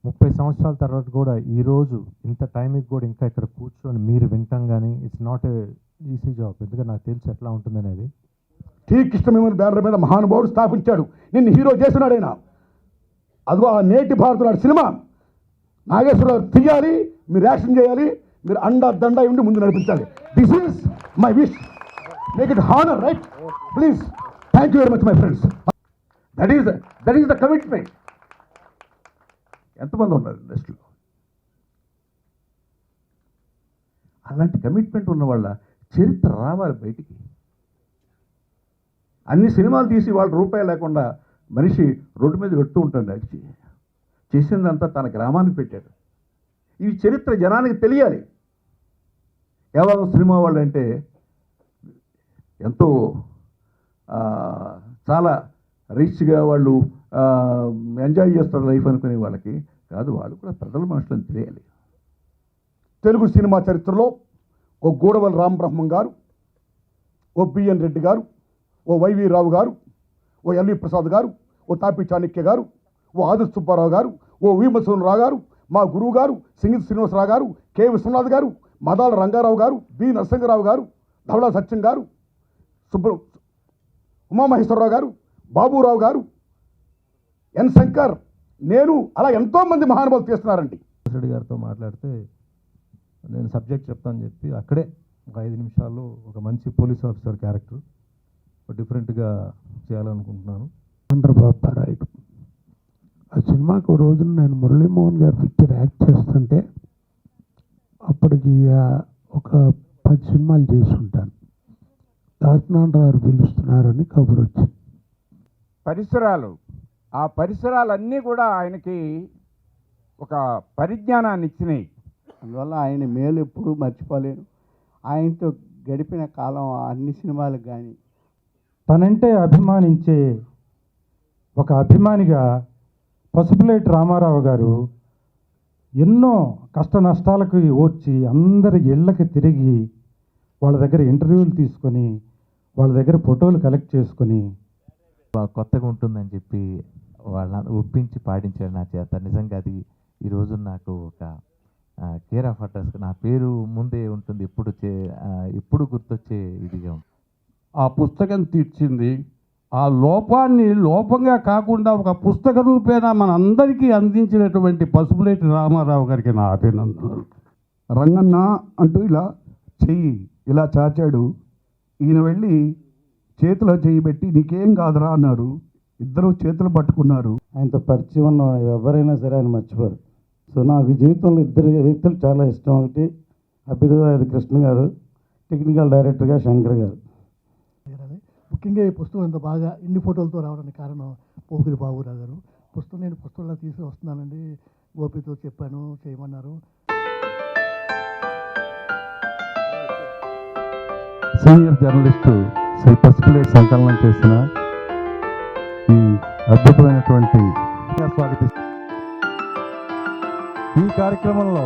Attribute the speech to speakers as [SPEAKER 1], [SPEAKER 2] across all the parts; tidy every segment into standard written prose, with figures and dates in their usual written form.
[SPEAKER 1] 30 సంవత్సరాల తర్వాత కూడా ఈరోజు ఇంత టైంకి కూడా ఇంకా ఇక్కడ కూర్చొని మీరు వింటాం కానీ it's not a easy job. ఎందుకంటే నాకు తెలిసి ఎట్లా ఉంటుందనేది.
[SPEAKER 2] టీ కృష్ణమేమని బ్యానర్ మీద మహానుభావుడు స్థాపించాడు, నిన్ను హీరో చేస్తున్నాడు ఆయన. అదిగో ఆ నేటి భారతుడు సినిమా నాగేశ్వరరావు తీయాలి, మీరు యాక్షన్ చేయాలి, మీరు అండా దండ ఉండి ముందు నడిపించాలి. This is my wish. Make it honour, right? Please. Thank you very much my friends. That is the commitment. ఎంతమంది ఉన్నారు ఇండస్ట్రీలో అలాంటి కమిట్మెంట్ ఉన్న వాళ్ళ చరిత్ర రావాలి బయటికి. అన్ని సినిమాలు తీసి వాళ్ళ రూపాయి లేకుండా మనిషి రోడ్డు మీద పెడుతూ ఉంటాడు. నడిచి చేసిందంతా తన గ్రామానికి పెట్టాడు. ఈ చరిత్ర జనానికి తెలియాలి. కేవలం సినిమా వాళ్ళు అంటే ఎంతో చాలా రిచ్గా వాళ్ళు ఎంజాయ్ చేస్తారు లైఫ్ అనుకునే వాళ్ళకి కాదు, వాళ్ళు కూడా ప్రజల మనుషులను తెలియాలి. తెలుగు సినిమా చరిత్రలో ఓ గూడవల్లి రామబ్రహ్మం గారు, ఓ బిఎన్ రెడ్డి గారు, ఓ వైవి రావు గారు, ఓ ఎల్వి ప్రసాద్ గారు, ఓ తాపి చాణక్య గారు, ఓ ఆది సుబ్బారావు గారు, ఓ వీమసోనరావు గారు, మా గురువు గారు సింగిల్ శ్రీనివాసరావు గారు, కె విశ్వనాథ్ గారు, మదాల రంగారావు గారు, బి నరసింహరావు గారు, ధవళ సత్యం గారు, ఉమామహేశ్వరరావు గారు, బాబురావు గారు, ఎన్ శంకర్, నేను, అలా ఎంతోమంది మహానుభావులు చేస్తున్నారండి.
[SPEAKER 1] రెడ్డి గారితో మాట్లాడితే నేను సబ్జెక్ట్ చెప్తానని చెప్పి అక్కడే ఒక 5 నిమిషాల్లో ఒక మంచి పోలీస్ ఆఫీసర్ క్యారెక్టర్ డిఫరెంట్గా చేయాలనుకుంటున్నాను.
[SPEAKER 3] చంద్రబాబు రాయుడు ఆ సినిమాకు రోజున నేను మురళీమోహన్ గారి పిక్చర్ యాక్ట్ చేస్తుంటే అప్పటికి ఒక 10 సినిమాలు చేసుకుంటాను. దాసనారావు పిలుస్తున్నారని కబురు వచ్చింది.
[SPEAKER 4] పరిసరాలు, ఆ పరిసరాలన్నీ కూడా ఆయనకి ఒక పరిజ్ఞానాన్ని ఇచ్చినాయి.
[SPEAKER 5] అందువల్ల ఆయన మేలు ఎప్పుడూ మర్చిపోలేను. ఆయనతో గడిపిన కాలం అన్ని సినిమాలకు కానీ
[SPEAKER 1] తనంటే అభిమానించే ఒక అభిమానిగా పసుపులేటి రామారావు గారు ఎన్నో కష్ట నష్టాలకు ఓర్చి అందరి ఇళ్ళకి తిరిగి వాళ్ళ దగ్గర ఇంటర్వ్యూలు తీసుకొని వాళ్ళ దగ్గర ఫోటోలు కలెక్ట్ చేసుకొని కొత్తగా ఉంటుందని చెప్పి వాళ్ళని ఒప్పించి పాడించాడు నా చేత. నిజంగా అది ఈరోజు నాకు ఒక కేర్ ఆఫ్ అడ్రస్, నా పేరు ముందే ఉంటుంది, ఎప్పుడు గుర్తొచ్చే ఇదిగా ఉంటుంది.
[SPEAKER 6] ఆ పుస్తకం తీర్చింది ఆ లోపాన్ని లోపంగా కాకుండా ఒక పుస్తక రూపేణా మన అందరికీ అందించినటువంటి పసుపులేటి రామారావు గారికి నా అభినందనలు.
[SPEAKER 2] రంగన్న అంటూ ఇలా చెయ్యి ఇలా చాచాడు. ఈయన వెళ్ళి చేతిలో చెయ్యి పెట్టి నీకేం కాదురా అన్నారు. ఇద్దరు చేతులు పట్టుకున్నారు.
[SPEAKER 5] ఆయనతో పరిచయం ఉన్న ఎవరైనా సరే ఆయన మర్చిపోరు. సో నాకు జీవితంలో 2 వ్యక్తులు చాలా ఇష్టం. ఒకటి అభిదయాది కృష్ణ గారు, టెక్నికల్ డైరెక్టర్గా శంకర్ గారు.
[SPEAKER 7] ముఖ్యంగా ఈ పుస్తకం ఇంత బాగా ఇన్ని ఫోటోలతో రావడానికి కారణం పోకిరి బాబురావు గారు. నేను పుస్తకంలో తీసి వస్తున్నానండి, గోపితో చెప్పాను చేయమన్నారు.
[SPEAKER 1] సీనియర్ జర్నలిస్టు శ్రీ పసుపులేటి సంకలనం చేసిన ఈ అద్భుతమైనటువంటి స్వాగతిస్తూ ఈ కార్యక్రమంలో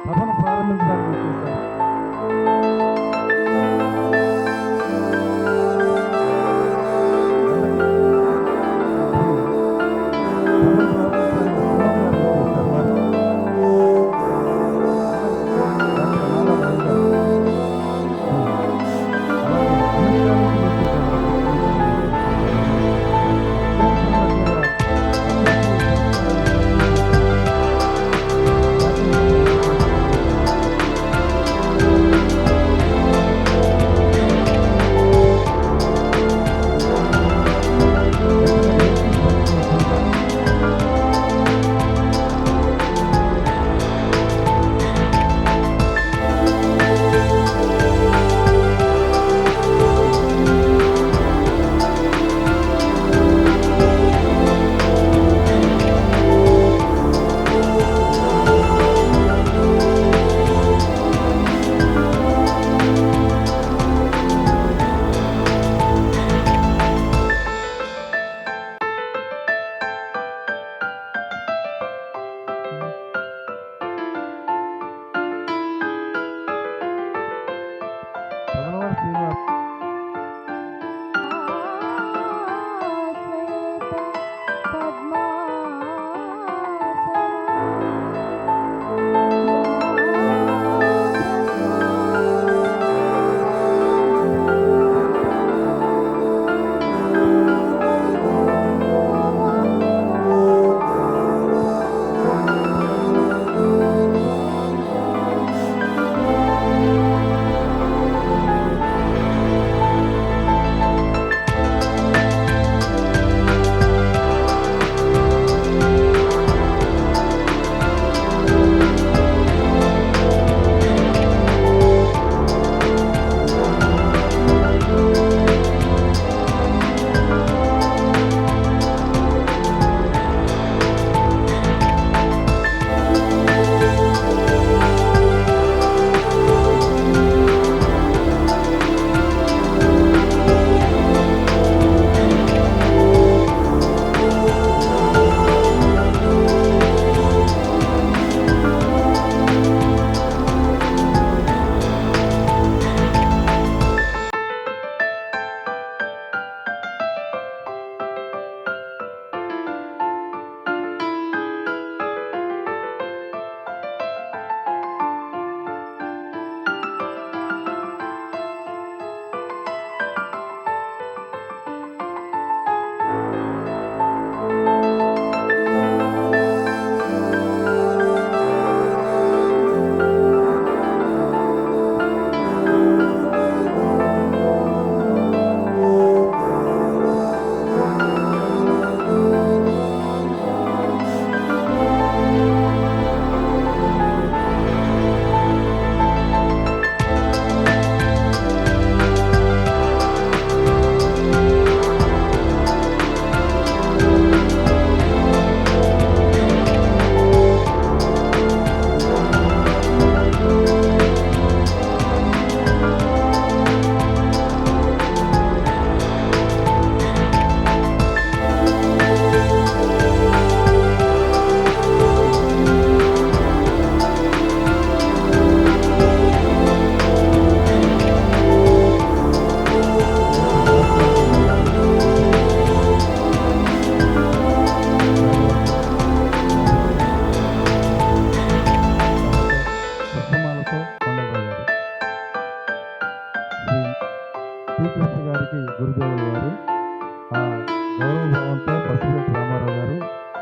[SPEAKER 1] సభను ప్రారంభించడానికి వచ్చేసారు.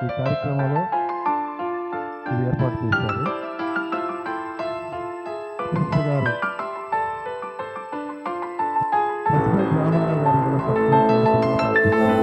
[SPEAKER 1] ఈ కార్యక్రమంలో ఇది ఏర్పాటు చేశారు. కృష్ణ గారు ప్రెసిడెంట్ రామారావు గారు కూడా సత్కరించాల్సిందిగా ప్రార్థిస్తున్నాను.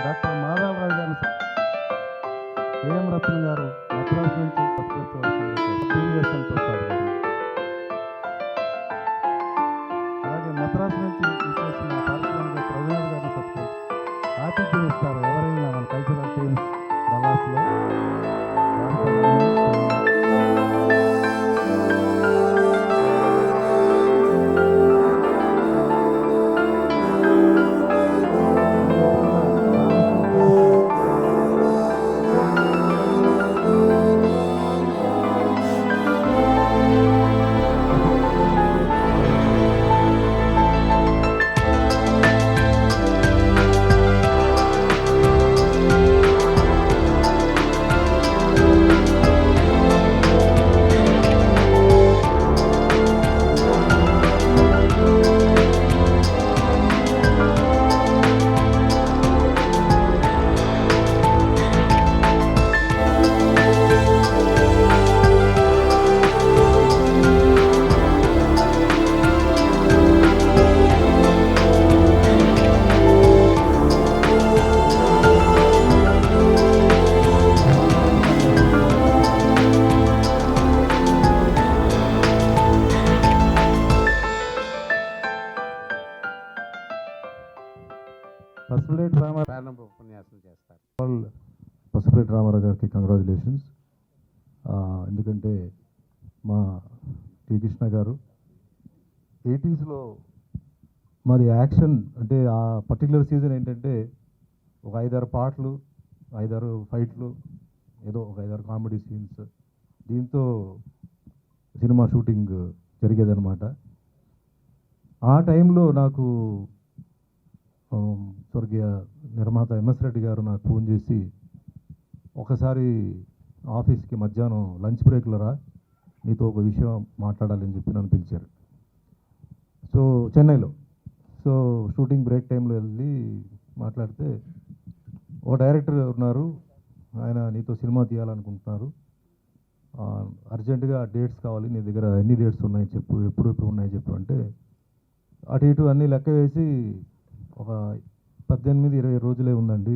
[SPEAKER 1] డాక్టర్ మాధవరావు గారు, ఏఎం రత్న గారు మద్రాసు నుంచి సత్కరించవలసిందిగా సంతోషాలు గారు, అలాగే మద్రాసు నుంచి ఇచ్చేసిన పారిశ్రామిక ప్రజలు గారిని సత్కరించి ఆతిథ్యం ఇస్తారు. ఎవరైనా మన కల్చరల్ టీమ్స్ డలాస్లో పసుపులేటి రామారావు
[SPEAKER 6] ప్రారంభ ఉపన్యాసం చేస్తారు.
[SPEAKER 1] పసుపులేటి రామారావు గారికి కంగ్రాచులేషన్స్. ఎందుకంటే మా టి కృష్ణ గారు 80స్లో మాది యాక్షన్ అంటే ఆ పర్టికులర్ సీజన్ ఏంటంటే ఒక 5-6 పాటలు, 5-6 ఫైట్లు, ఏదో ఒక 5-6 కామెడీ సీన్స్, దీంతో సినిమా షూటింగ్ జరిగేదన్నమాట. ఆ టైంలో నాకు స్వర్గీయ నిర్మాత ఎంఎస్ రెడ్డి గారు నాకు ఫోన్ చేసి, ఒకసారి ఆఫీస్కి మధ్యాహ్నం లంచ్ బ్రేక్లో రా, నీతో ఒక విషయం మాట్లాడాలని చెప్పి నన్ను పిలిచారు. సో చెన్నైలో, సో షూటింగ్ బ్రేక్ టైంలో వెళ్ళి మాట్లాడితే, ఒక డైరెక్టర్ ఉన్నారు, ఆయన నీతో సినిమా తీయాలనుకుంటున్నారు, అర్జెంటుగా డేట్స్ కావాలి, నీ దగ్గర ఎన్ని డేట్స్ ఉన్నాయి చెప్పు, ఎప్పుడు ఉన్నాయి చెప్పు అంటే, అటు ఇటు అన్నీ లెక్క వేసి ఒక 18-20 రోజులే ఉందండి,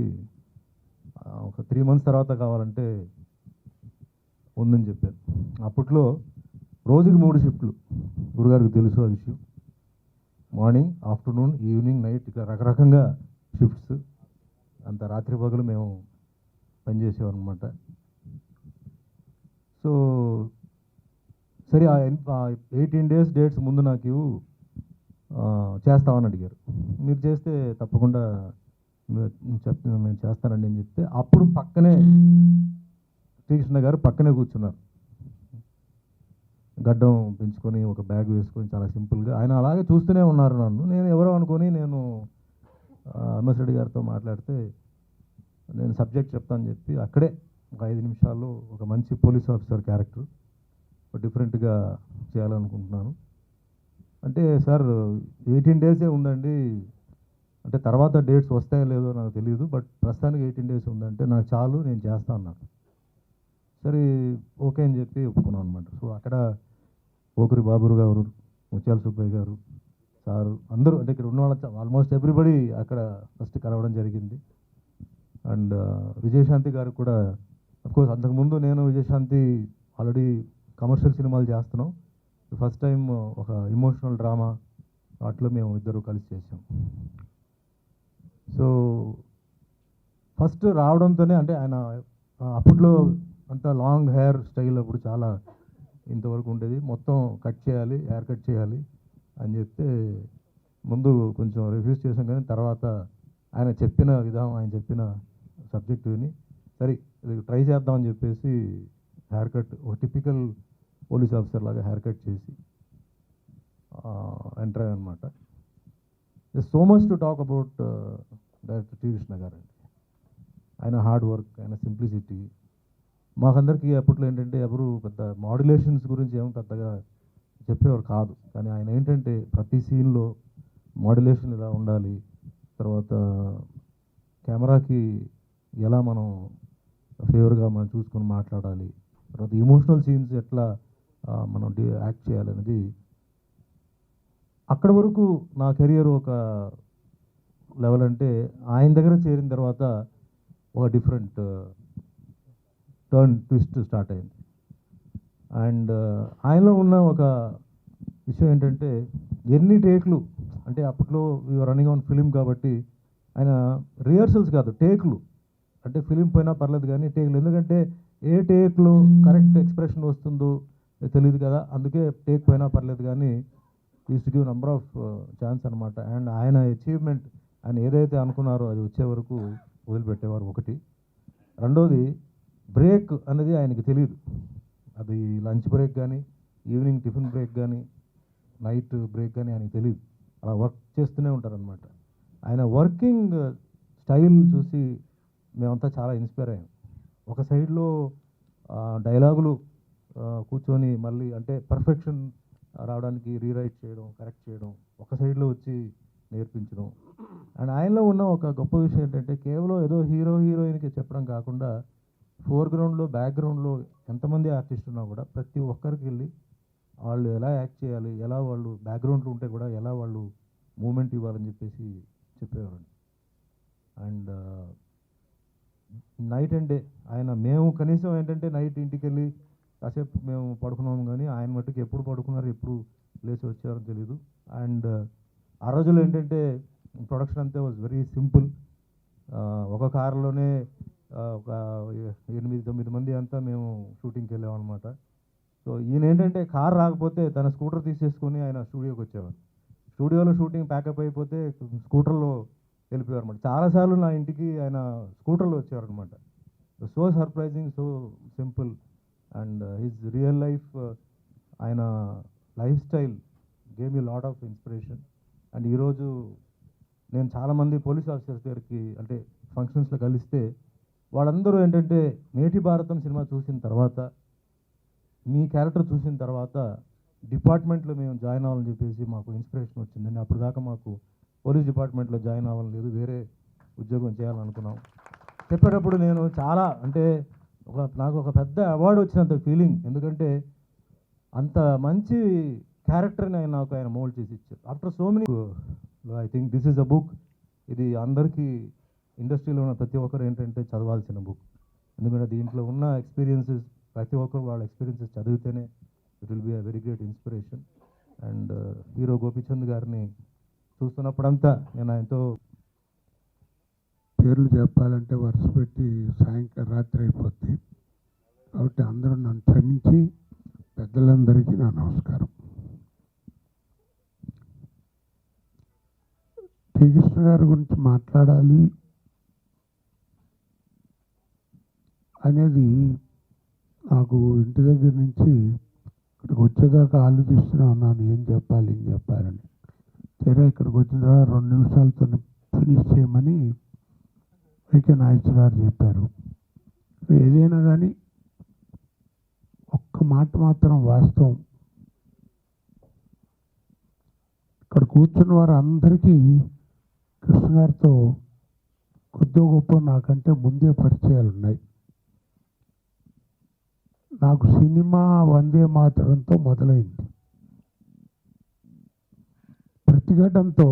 [SPEAKER 1] ఒక 3 months తర్వాత కావాలంటే ఉందని చెప్పాను. అప్పట్లో రోజుకి 3 షిఫ్ట్లు, గురుగారికి తెలుసు ఆ విషయం. మార్నింగ్, ఆఫ్టర్నూన్, ఈవినింగ్, నైట్, ఇట్లా రకరకంగా షిఫ్ట్స్, అంత రాత్రి పగలు మేము పనిచేసేవారు అనమాట. సో
[SPEAKER 8] సరే 18 days డేట్స్ ముందు నాకు ఇవ్వు, చేస్తామని అడిగారు. మీరు చేస్తే తప్పకుండా మేము చేస్తానండి అని చెప్తే అప్పుడు పక్కనే శ్రీకృష్ణ గారు పక్కనే కూర్చున్నారు, గడ్డం పెంచుకొని ఒక బ్యాగ్ వేసుకొని చాలా సింపుల్గా. ఆయన అలాగే చూస్తూనే ఉన్నారు నన్ను. నేను ఎవరో అనుకొని నేను ఎంఎస్ రెడ్డి గారితో మాట్లాడితే నేను సబ్జెక్ట్ చెప్తాను చెప్పి అక్కడే ఒక 5 నిమిషాల్లో ఒక మంచి పోలీస్ ఆఫీసర్ క్యారెక్టర్ డిఫరెంట్గా చేయాలనుకుంటున్నాను అంటే, సార్ 18 days ఉందండి అంటే, తర్వాత డేట్స్ వస్తాయో లేదో నాకు తెలియదు, బట్ ప్రస్తుతానికి 18 days ఉందంటే నాకు చాలు, నేను చేస్తాను అన్నారు. సరే ఓకే అని చెప్పి ఒప్పుకున్నాను అనమాట. సో అక్కడ పోకూరి బాబు గారు, ముత్యాల సుబ్బయ్య గారు, సారు అందరూ అంటే ఇక్కడ ఉన్న వాళ్ళ ఆల్మోస్ట్ ఎవ్రీబడి అక్కడ ఫస్ట్ కలవడం జరిగింది. అండ్ విజయశాంతి గారు కూడా అఫ్కోర్స్ అంతకుముందు నేను విజయశాంతి ఆల్రెడీ కమర్షియల్ సినిమాలు చేస్తున్నాం. ఫస్ట్ టైం ఒక ఇమోషనల్ డ్రామా వాటిలో మేము ఇద్దరు కలిసి చేసాం. సో ఫస్ట్ రావడంతోనే అంటే ఆయన అప్పట్లో అంత లాంగ్ హెయిర్ స్టైల్ అప్పుడు చాలా ఇంతవరకు ఉండేది, మొత్తం కట్ చేయాలి, హెయిర్ కట్ చేయాలి అని చెప్తే ముందు కొంచెం రిఫ్యూజ్ చేసాం. కానీ తర్వాత ఆయన చెప్పిన విధానం, ఆయన చెప్పిన సబ్జెక్ట్ విని సరే ఇది ట్రై చేద్దామని చెప్పేసి హెయిర్ కట్ ఒక టిపికల్ పోలీస్ ఆఫీసర్ లాగా హెయిర్ కట్ చేసి ఎంటర్ అయ్యాను అనమాట. So much to talk about director T Krishna గారు అండి. ఆయన హార్డ్ వర్క్, ఆయన సింప్లిసిటీ. మాకందరికీ అప్పట్లో ఏంటంటే ఎవరు పెద్ద మాడ్యులేషన్స్ గురించి ఏమో పెద్దగా చెప్పేవారు కాదు, కానీ ఆయన ఏంటంటే ప్రతి సీన్లో మాడ్యులేషన్ ఇలా ఉండాలి, తర్వాత కెమెరాకి ఎలా మనం ఫేవర్గా మనం చూసుకొని మాట్లాడాలి, తర్వాత ఇమోషనల్ సీన్స్ ఎట్లా మనం యాక్ట్ చేయాలనేది. అక్కడ వరకు నా కెరియర్ ఒక లెవెల్ అంటే, ఆయన దగ్గర చేరిన తర్వాత ఒక డిఫరెంట్ ట్విస్ట్ స్టార్ట్ అయింది. అండ్ ఆయనలో ఉన్న ఒక విషయం ఏంటంటే ఎన్ని టేక్లు అంటే, అప్పట్లో రన్నింగ్ ఆన్ ఫిలిం కాబట్టి ఆయన రిహర్సల్స్ కాదు టేక్లు, అంటే ఫిలిం పోయినా పర్లేదు కానీ టేక్లు, ఎందుకంటే ఏ టేక్లో కరెక్ట్ ఎక్స్ప్రెషన్ వస్తుందో తెలియదు కదా, అందుకే టేక్ పోయినా పర్లేదు కానీ use to give number of chance అనమాట. అండ్ ఆయన అచీవ్మెంట్, ఆయన ఏదైతే అనుకున్నారో అది వచ్చే వరకు వదిలిపెట్టేవారు ఒకటి. రెండోది బ్రేక్ అనేది ఆయనకి తెలియదు, అది లంచ్ బ్రేక్ కానీ ఈవినింగ్ టిఫిన్ బ్రేక్ కానీ నైట్ బ్రేక్ కానీ ఆయనకి తెలియదు, అలా వర్క్ చేస్తూనే ఉంటారనమాట. ఆయన వర్కింగ్ స్టైల్ చూసి మేమంతా చాలా ఇన్స్పైర్ అయ్యాం. ఒక సైడ్లో డైలాగులు కూర్చొని మళ్ళీ అంటే పర్ఫెక్షన్ రావడానికి రీరైట్ చేయడం, కరెక్ట్ చేయడం, ఒక సైడ్లో వచ్చి నేర్పించడం. అండ్ ఆయనలో ఉన్న ఒక గొప్ప విషయం ఏంటంటే కేవలం ఏదో హీరోయిన్కి చెప్పడం కాకుండా ఫోర్గ్రౌండ్లో బ్యాక్గ్రౌండ్లో ఎంతమంది ఆర్టిస్ట్ ఉన్నా కూడా ప్రతి ఒక్కరికి వెళ్ళి వాళ్ళు ఎలా యాక్ట్ చేయాలి, ఎలా వాళ్ళు బ్యాక్గ్రౌండ్లో ఉంటే కూడా ఎలా వాళ్ళు మూమెంట్ ఇవ్వాలని చెప్పేసి చెప్పేవారండి. అండ్ నైట్ అండ్ డే ఆయన, మేము కనీసం ఏంటంటే నైట్ ఇంటికి వెళ్ళి కాసేపు మేము పడుకున్నాము కానీ ఆయన మట్టుకు ఎప్పుడు పడుకున్నారు ఎప్పుడు లేచి వచ్చారో తెలీదు. అండ్ ఆ రోజుల్లో ఏంటంటే ప్రొడక్షన్ అంతా వాజ్ వెరీ సింపుల్. ఒక కారులోనే ఒక 8-9 మంది అంతా మేము షూటింగ్కి వెళ్ళాం అనమాట. సో ఈయన ఏంటంటే కార్ రాకపోతే తన స్కూటర్ తీసేసుకొని ఆయన స్టూడియోకి వచ్చేవారు. స్టూడియోలో షూటింగ్ ప్యాకప్ అయిపోతే స్కూటర్లో వెళ్ళిపోయారు అనమాట. చాలాసార్లు నా ఇంటికి ఆయన స్కూటర్లో వచ్చేవారు అనమాట. So surprising, so simple. And his real life, ఆయన life style gave you lot of inspiration. And ఈరోజు నేను చాలామంది పోలీస్ ఆఫీసర్స్ దగ్గరికి అంటే ఫంక్షన్స్లో కలిస్తే వాళ్ళందరూ ఏంటంటే నేటి భారతం సినిమా చూసిన తర్వాత, మీ క్యారెక్టర్ చూసిన తర్వాత డిపార్ట్మెంట్లో మేము జాయిన్ అవ్వాలని చెప్పేసి మాకు ఇన్స్పిరేషన్ వచ్చిందండి. అప్పుడు దాకా మాకు పోలీస్ డిపార్ట్మెంట్లో జాయిన్ అవ్వాలని లేదు, వేరే ఉద్యోగం చేయాలనుకున్నాం. చెప్పేటప్పుడు నేను చాలా అంటే నాకు ఒక పెద్ద అవార్డు వచ్చినంత ఫీలింగ్, ఎందుకంటే అంత మంచి క్యారెక్టర్ని ఆయన మోల్డ్ చేసి ఇచ్చారు. After so many, I think this is a book. ఇది అందరికీ ఇండస్ట్రీలో ఉన్న ప్రతి ఒక్కరు ఏంటంటే చదవాల్సిన బుక్, ఎందుకంటే దీంట్లో ఉన్న ఎక్స్పీరియన్సెస్ ప్రతి ఒక్కరు వాళ్ళ ఎక్స్పీరియన్సెస్ చదివితేనే it will be a very great inspiration. And hero Gopichand గారిని చూస్తున్నప్పుడంతా నేను ఎంతో
[SPEAKER 3] పేర్లు చెప్పాలంటే వరుస పెట్టి సాయంకాలం రాత్రి అయిపోద్ది, కాబట్టి అందరూ నన్ను క్షమించి పెద్దలందరికీ నా నమస్కారం. టి. కృష్ణ గారి గురించి మాట్లాడాలి అనేది నాకు ఇంటి దగ్గర నుంచి ఇక్కడికి వచ్చేదాకా ఆలోచిస్తూనే ఉన్నాను, ఏం చెప్పాలని. సరే ఇక్కడికి వచ్చిన తర్వాత 2 నిమిషాలతో ఫినిష్ చేయమని వైకే నాగేశ్వరరావు చెప్పారు. ఏదైనా కానీ ఒక్క మాట మాత్రం వాస్తవం, ఇక్కడ కూర్చున్న వారు అందరికీ కృష్ణ గారితో కొద్ది గొప్ప నాకంటే ముందే పరిచయాలు ఉన్నాయి. నాకు సినిమా వందే మాతరంతో మొదలైంది. ప్రతిఘటనతో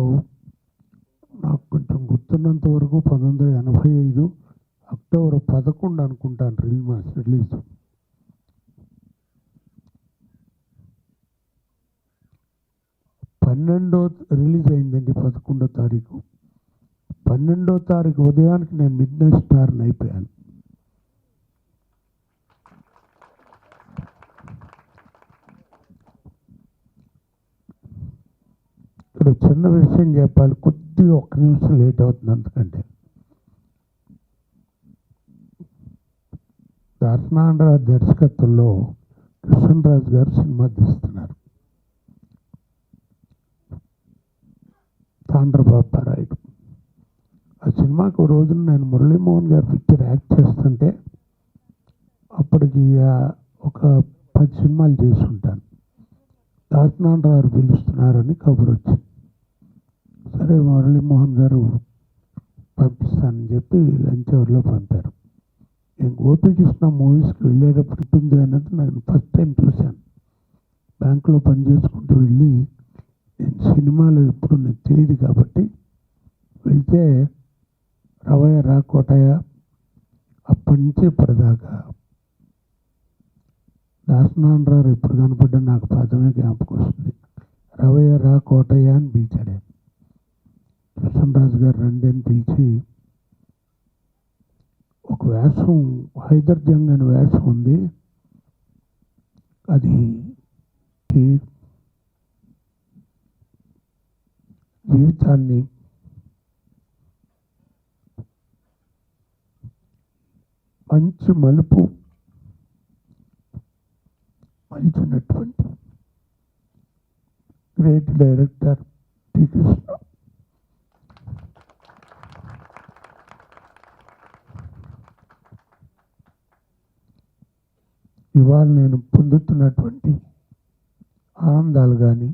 [SPEAKER 3] నాకు కొంచెం గుర్తున్నంత వరకు 1985 అక్టోబర్ 11 అనుకుంటాను రిలీజ్. రిలీజ్ అయిందండి 11వ తారీఖు. 12వ తారీఖు ఉదయానికి నేను మిడ్ నైట్ స్టార్ని అయిపోయాను. ఇప్పుడు చిన్న విషయం చెప్పాలి, కొద్దిగా 1 నిమిషం లేట్ అవుతుంది. అందుకంటే దాసనారాయణ దర్శకత్వంలో కృష్ణరాజు గారు సినిమా తీస్తున్నారు, తాండ్రబాపారాయుడు. ఆ సినిమాకి ఒక రోజున నేను మురళీమోహన్ గారి పిక్చర్ యాక్ట్ చేస్తుంటే అప్పటికి ఒక 10 సినిమాలు చేసుకుంటాను. దాసనారాయణ పిలుస్తున్నారని కబురు వచ్చింది. సరే మురళీమోహన్ గారు పంపిస్తానని చెప్పి లంచ్ అవర్లో పంపారు. నేను గోపికృష్ణ మూవీస్కి వెళ్ళేటప్పుడు ఉంటుంది అన్నది నేను ఫస్ట్ టైం చూశాను. బ్యాంకులో పని చేసుకుంటూ వెళ్ళి, నేను సినిమాలో ఇప్పుడు నాకు తెలియదు కాబట్టి వెళ్తే రవయ్య రా కోటయ్య, అప్పటి నుంచి ఇప్పటిదాకా దాసనారాయణ ఎప్పుడు కనపడ్డా నాకు పదమే జ్ఞాపకం వస్తుంది. రవయ్య రా కోటయ్య అని పిలిచాడు. కృష్ణరాజు గారు రండి అని పిలిచి ఒక వేషం, హైదర్ జంగ్ అనే వేషం ఉంది, అది జీవితాన్ని మంచి మలుపు మలిచినటువంటి గ్రేట్ డైరెక్టర్ టి. కృష్ణ. ఇవాళ నేను పొందుతున్నటువంటి ఆనందాలు కానీ,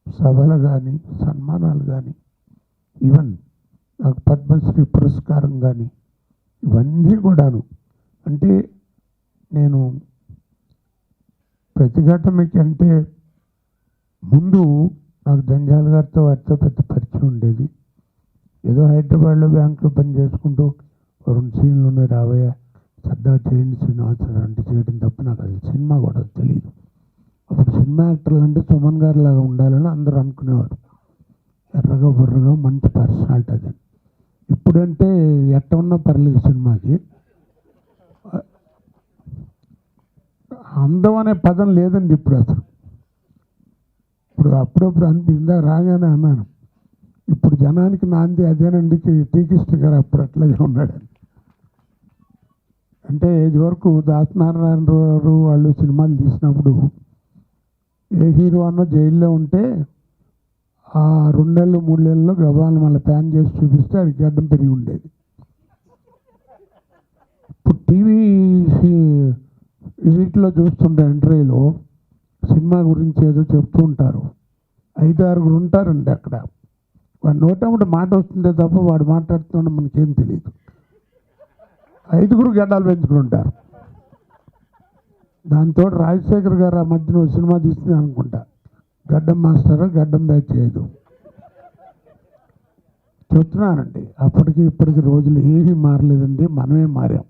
[SPEAKER 3] సభలు కానీ, సన్మానాలు కానీ, ఈవెన్ నాకు పద్మశ్రీ పురస్కారం కానీ, ఇవన్నీ కూడాను అంటే నేను ప్రతిఘటనకి అంటే ముందు నాకు జంజాల గారితో వారితో పెద్ద పరిచయం ఉండేది. ఏదో హైదరాబాద్లో బ్యాంకులో పని చేసుకుంటూ 2 సీన్లు ఉన్నాయి, రావయ్య సరదా చేయండి శ్రీనివాసరావు అంటే చేయడం తప్ప నాకు అది సినిమా కూడా తెలియదు. అప్పుడు సినిమా యాక్టర్లు అంటే సుమన్ గారి లాగా ఉండాలని అందరూ అనుకునేవారు. ఎర్రగా బుర్రగా మంచి పర్సనాలిటీ అదని. ఇప్పుడంటే ఎట్ట ఉన్నా పర్లేదు సినిమాకి. అందం అనే పదం లేదండి ఇప్పుడు అసలు. ఇప్పుడు అప్పుడప్పుడు అనిపించిందా రాగానే అన్నాను, ఇప్పుడు జనానికి నాంది అదేనండి టి. కృష్ణ గారు అప్పుడు అట్లాగే ఉన్నాడని. అంటే ఇదివరకు దాసనారాయణరావు వాళ్ళు సినిమాలు తీసినప్పుడు ఏ హీరో అన్నో జైల్లో ఉంటే ఆ 2 నెలలు 3 నెలల్లో గబాలను మళ్ళీ ప్యాన్ చేసి చూపిస్తే అది గడ్డం పెరిగి ఉండేది. ఇప్పుడు టీవీ వీటిలో చూస్తుంటే ఎంట్రీలో సినిమా గురించి ఏదో చెప్తూ ఉంటారు, 5-6 ఉంటారండి అక్కడ. వాడు నోటముట మాట వస్తుందే తప్ప వాడు మాట్లాడుతుంటే మనకేం తెలియదు. 5 గడ్డాలు పెంచుకుని ఉంటారు. దాంతో రాజశేఖర్ గారు ఆ మధ్యన సినిమా తీస్తుంది అనుకుంటా, గడ్డం మాస్టర్ గడ్డం బ్యాచ్ చేయదు చెప్తున్నానండి. అప్పటికి ఇప్పటికి రోజులు ఏమీ మారలేదండి, మనమే మారాం.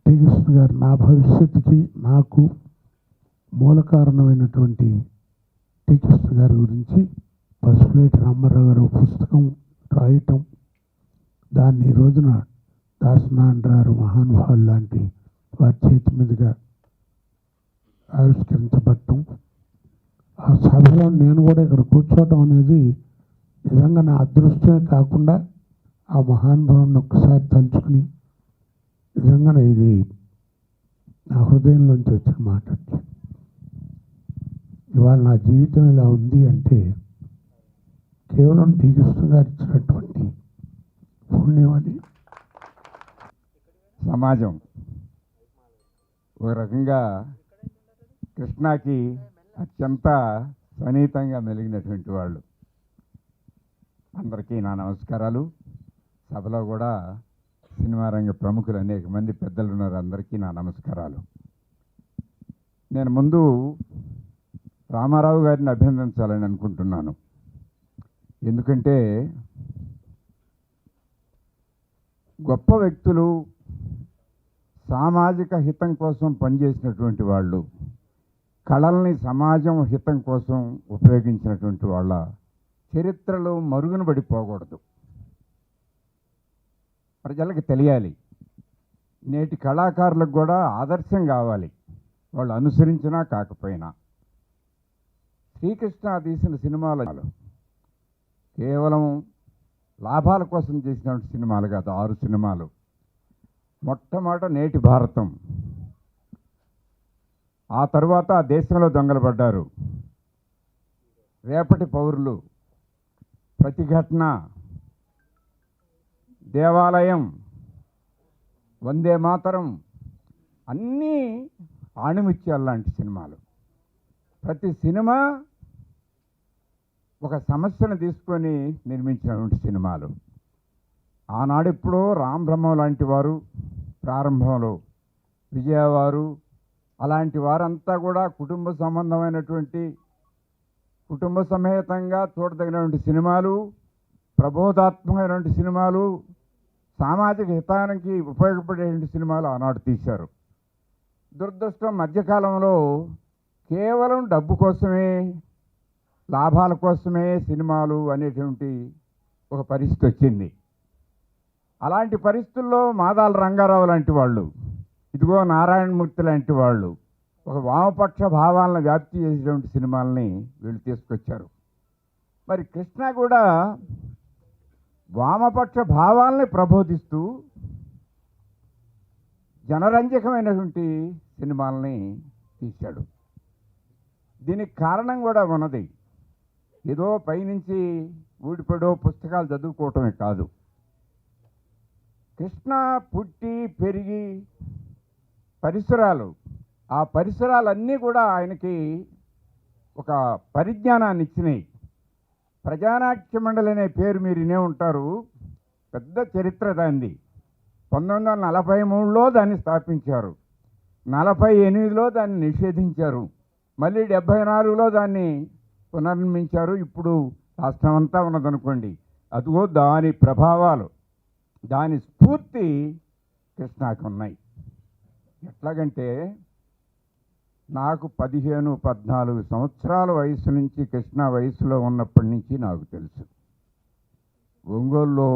[SPEAKER 3] టి. కృష్ణ గారు నా భవిష్యత్తుకి నాకు మూల కారణమైనటువంటి టి. కృష్ణ గారి గురించి పసుపులేటి రామారావు గారు పుస్తకం రాయటం, దాన్ని ఈ రోజున దాసనారాయణ మహానుభావులు లాంటి వారి చేతి మీదుగా ఆవిష్కరించబడటం, ఆ సభలో నేను కూడా ఇక్కడ కూర్చోవడం అనేది నిజంగా నా అదృష్టమే కాకుండా ఆ మహానుభావుని ఒక్కసారి తలుచుకుని నిజంగానే ఇది నా హృదయంలోంచి వచ్చిన మాట. ఇవాళ నా జీవితం ఇలా ఉంది అంటే కేవలం టీ కృష్ణ గారు ఇచ్చినటువంటి పుణ్యం అని.
[SPEAKER 4] సమాజం ఒక రకంగా కృష్ణకి అత్యంత సన్నిహితంగా మెలిగినటువంటి వాళ్ళు. అందరికీ నా నమస్కారాలు. సభలో కూడా సినిమా రంగ ప్రముఖులు అనేక మంది పెద్దలు ఉన్నారు. అందరికీ నా నమస్కారాలు. నేను ముందు రామారావు గారిని అభినందించాలని అనుకుంటున్నాను. ఎందుకంటే గొప్ప వ్యక్తులు సామాజిక హితం కోసం పనిచేసినటువంటి వాళ్ళు, కళల్ని సమాజం హితం కోసం ఉపయోగించినటువంటి వాళ్ళ చరిత్రలో మరుగున పడిపోకూడదు. ప్రజలకు తెలియాలి. నేటి కళాకారులకు కూడా ఆదర్శం కావాలి, వాళ్ళు అనుసరించినా కాకపోయినా. శ్రీకృష్ణ తీసిన సినిమాలు కేవలం లాభాల కోసం చేసినటువంటి సినిమాలు కాదు. 6 సినిమాలు. మొట్టమొదట నేటి భారతం, ఆ తర్వాత దేశంలో దొంగలు పడ్డారు, రేపటి పౌరులు, ప్రతిఘటన, దేవాలయం, వందే మాతరం, అన్నీ ఆణిముత్యాలు లాంటి సినిమాలు. ప్రతి సినిమా ఒక సమస్యను తీసుకొని నిర్మించినటువంటి సినిమాలు. ఆనాడెప్పుడో రామ్ బ్రహ్మ లాంటి వారు ప్రారంభంలో, విజయవారు అలాంటి వారంతా కూడా కుటుంబ సంబంధమైనటువంటి, కుటుంబ సమేతంగా చూడదగినటువంటి సినిమాలు, ప్రబోధాత్మకమైనటువంటి సినిమాలు, సామాజిక హితానికి ఉపయోగపడేటువంటి సినిమాలు ఆనాడు తీశారు. దురదృష్టం మధ్యకాలంలో కేవలం డబ్బు కోసమే, లాభాల కోసమే సినిమాలు అనేటువంటి ఒక పరిస్థితి వచ్చింది. అలాంటి పరిస్థితుల్లో మాదాల రంగారావు లాంటి వాళ్ళు, ఇదిగో నారాయణమూర్తి లాంటి వాళ్ళు ఒక వామపక్ష భావాలను వ్యాప్తి చేసేటువంటి సినిమాలని వీళ్ళు తీసుకొచ్చారు. మరి కృష్ణ కూడా వామపక్ష భావాలని ప్రబోధిస్తూ జనరంజకమైనటువంటి సినిమాలని తీశాడు. దీనికి కారణం కూడా ఉన్నది. ఏదో పైనుంచి ఊడిపడో పుస్తకాలు చదువుకోవటమే కాదు. కృష్ణ పుట్టి పెరిగి పరిసరాలు, ఆ పరిసరాలన్నీ కూడా ఆయనకి ఒక పరిజ్ఞానాన్ని ఇచ్చినాయి. ప్రజానాట్య మండలి అనే పేరు మీరు వినే ఉంటారు. పెద్ద చరిత్ర దాన్ని. 1943లో దాన్ని స్థాపించారు, 48లో దాన్ని నిషేధించారు, మళ్ళీ 74లో దాన్ని పునర్నిర్మించారు. ఇప్పుడు రాష్ట్రం అంతా ఉన్నదనుకోండి. అదిగో దాని ప్రభావాలు, దాని స్ఫూర్తి కృష్ణకు ఉన్నాయి. ఎట్లాగంటే నాకు 14 సంవత్సరాల వయసు నుంచి, కృష్ణ వయసులో ఉన్నప్పటి నుంచి నాకు తెలుసు. ఒంగోలులో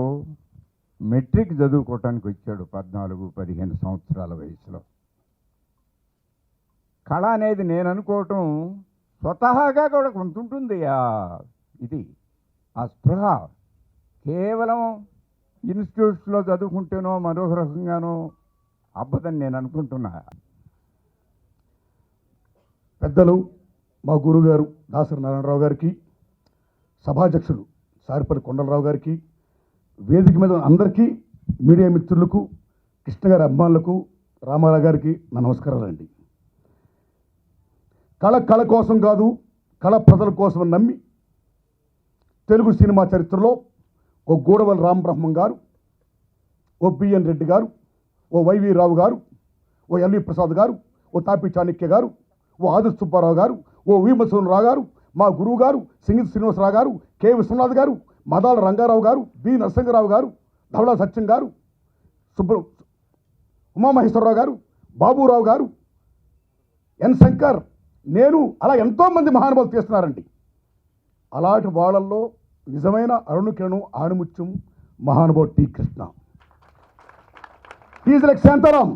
[SPEAKER 4] మెట్రిక్ చదువుకోవటానికి వచ్చాడు 14-15 సంవత్సరాల వయసులో. కళ అనేది నేను అనుకోవటం స్వతహాగా కూడా కొంత ఉంటుంది. ఆ స్పృహ కేవలం ఇన్స్టిట్యూట్స్లో చదువుకుంటేనో మరొక రకంగానో అబ్బదని నేను అనుకుంటున్నా.
[SPEAKER 2] పెద్దలు మా గురుగారు దాసరి నారాయణరావు గారికి, సభాధ్యక్షులు సారిపల్లి కొండలరావు గారికి, వేదిక మీద అందరికీ, మీడియా మిత్రులకు, కృష్ణ గారి అభిమానులకు, రామారావు గారికి నా నమస్కారాలండి. కళ కోసం కాదు, కళ ప్రజల కోసం నమ్మి తెలుగు సినిమా చరిత్రలో ఓ గూడవల్లి రామబ్రహ్మం గారు, ఓ బిఎన్ రెడ్డి గారు, ఓ వైవి రావు గారు, ఓ ఎల్వి ప్రసాద్ గారు, ఓ తాపి చాణక్య గారు, ఓ ఆది సుబ్బారావు గారు, ఓ వీమసోనరావు గారు, మా గురువు గారు సింగిల్ శ్రీనివాసరావు గారు, కె విశ్వనాథ్ గారు, మదాల రంగారావు గారు, బి నరసింహరావు గారు, ధవళ సత్యం గారు, ఉమామహేశ్వరరావు గారు, బాబురావు గారు, ఎన్ శంకర్, నేను, అలా ఎంతోమంది మహానుభావులు చేస్తున్నారండి. అలాంటి వాళ్ళల్లో నిజమైన అరుణకిరణం, ఆణిముత్యం మహానుభావుడు T Krishna. Is like Shantaram.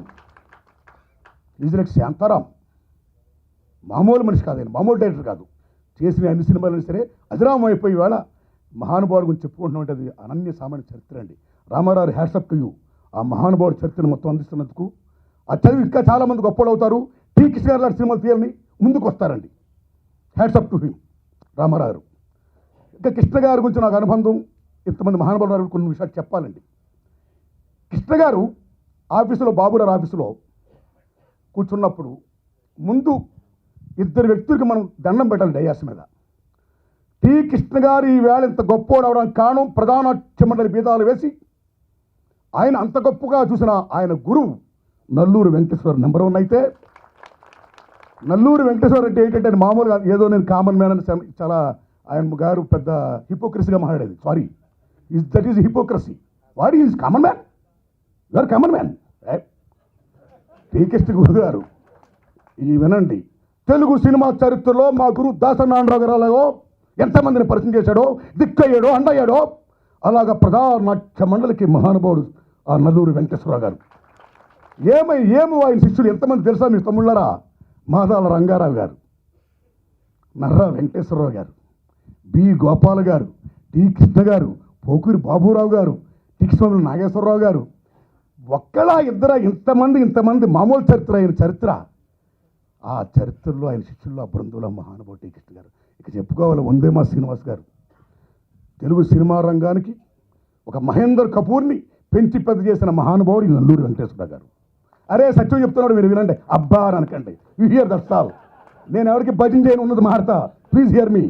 [SPEAKER 2] మామూలు మనిషి కాదు ఆయన, మామూలు డైరెక్టర్ కాదు. చేసిన అన్ని సినిమాలైనా సరే అజరామం అయిపోయి ఇవాళ మహానుభావుడు గురించి చెప్పుకుంటున్నామంటే అది అనన్య సామాన్య చరిత్ర అండి. Rama Rao hats off to you. ఆ మహానుభావుడు చరిత్రను మొత్తం అందిస్తున్నందుకు. ఆ చదివి ఇంకా చాలామంది గొప్పలు అవుతారు. టీ కృష్ణ గారు లాంటి సినిమాలు తీయాలని ముందుకు వస్తారండి. హ్యాట్సప్ టు హిమ్ రామారావు గారు. ఇంకా కృష్ణ గారి గురించి నాకు అనుబంధం, ఇంతమంది మహానుభావులు కొన్ని విషయాలు చెప్పాలండి. కృష్ణ గారు ఆఫీసులో, బాబురావు ఆఫీసులో కూర్చున్నప్పుడు ముందు ఇద్దరు వ్యక్తులకి మనం దండం పెట్టాలి డయాస్ మీద. టి కృష్ణ గారు ఈవేళ ఇంత గొప్పవాడు అవడానికి కారణం ప్రధానాట్య మండలి బీదాలు వేసి ఆయన అంత గొప్పగా చూసిన ఆయన గురువు నల్లూరి వెంకటేశ్వర నెంబర్ 1 అయితే, నల్లూరి వెంకటేశ్వర అంటే ఏంటంటే మామూలుగా ఏదో నేను కామన్ మ్యాన్ అని చాలా ఆయన గారు పెద్ద హిపోక్రసీగా మాట్లాడేది. Sorry, that is hypocrisy. What is common man? You are common man. T Krishna Guru గారు ఇది వినండి. తెలుగు సినిమా చరిత్రలో మా గురువు దాసనారాయణరావు గారు ఎంతమందిని పరిచయం చేశాడో, దిక్కయ్యాడో, అండయ్యాడో, అలాగా ప్రధానాట్య మండలికి మహానుభావుడు ఆ నల్లూరి వెంకటేశ్వరరావు గారు. ఏమో ఆయన శిష్యులు ఎంతమంది తెలుసా మీ తమ్ముళ్ళరా? మాదాల రంగారావు గారు, నర్రా వెంకటేశ్వరరావు గారు, బి గోపాల్ గారు, టి కృష్ణ గారు, పోకూరి బాబురావు గారు, టిక్స్వామి నాగేశ్వరరావు గారు. ఒక్కలా ఇద్దరా ఇంతమంది మామూలు చరిత్ర ఆయన చరిత్ర. ఆ చరిత్రలో ఆయన శిష్యుల్లో ఆ బృందంలో మహానుభావుడు టి కృష్ణ గారు. ఇక చెప్పుకోవాలి వందేమా శ్రీనివాస్ గారు. తెలుగు సినిమా రంగానికి ఒక మహేందర్ కపూర్ని పెంచి పెద్ద చేసిన మహానుభావుడు ఈ నల్లూరి వెంకటేశ్వరరావు గారు. అరే సత్యం చెప్తున్నాడు మీరు వినండి, అబ్బా అని అనకండి. You here that's all. నేను ఎవరికి భజన చేయను, ఉన్నది మాడతా. ప్లీజ్ హియర్ మీ.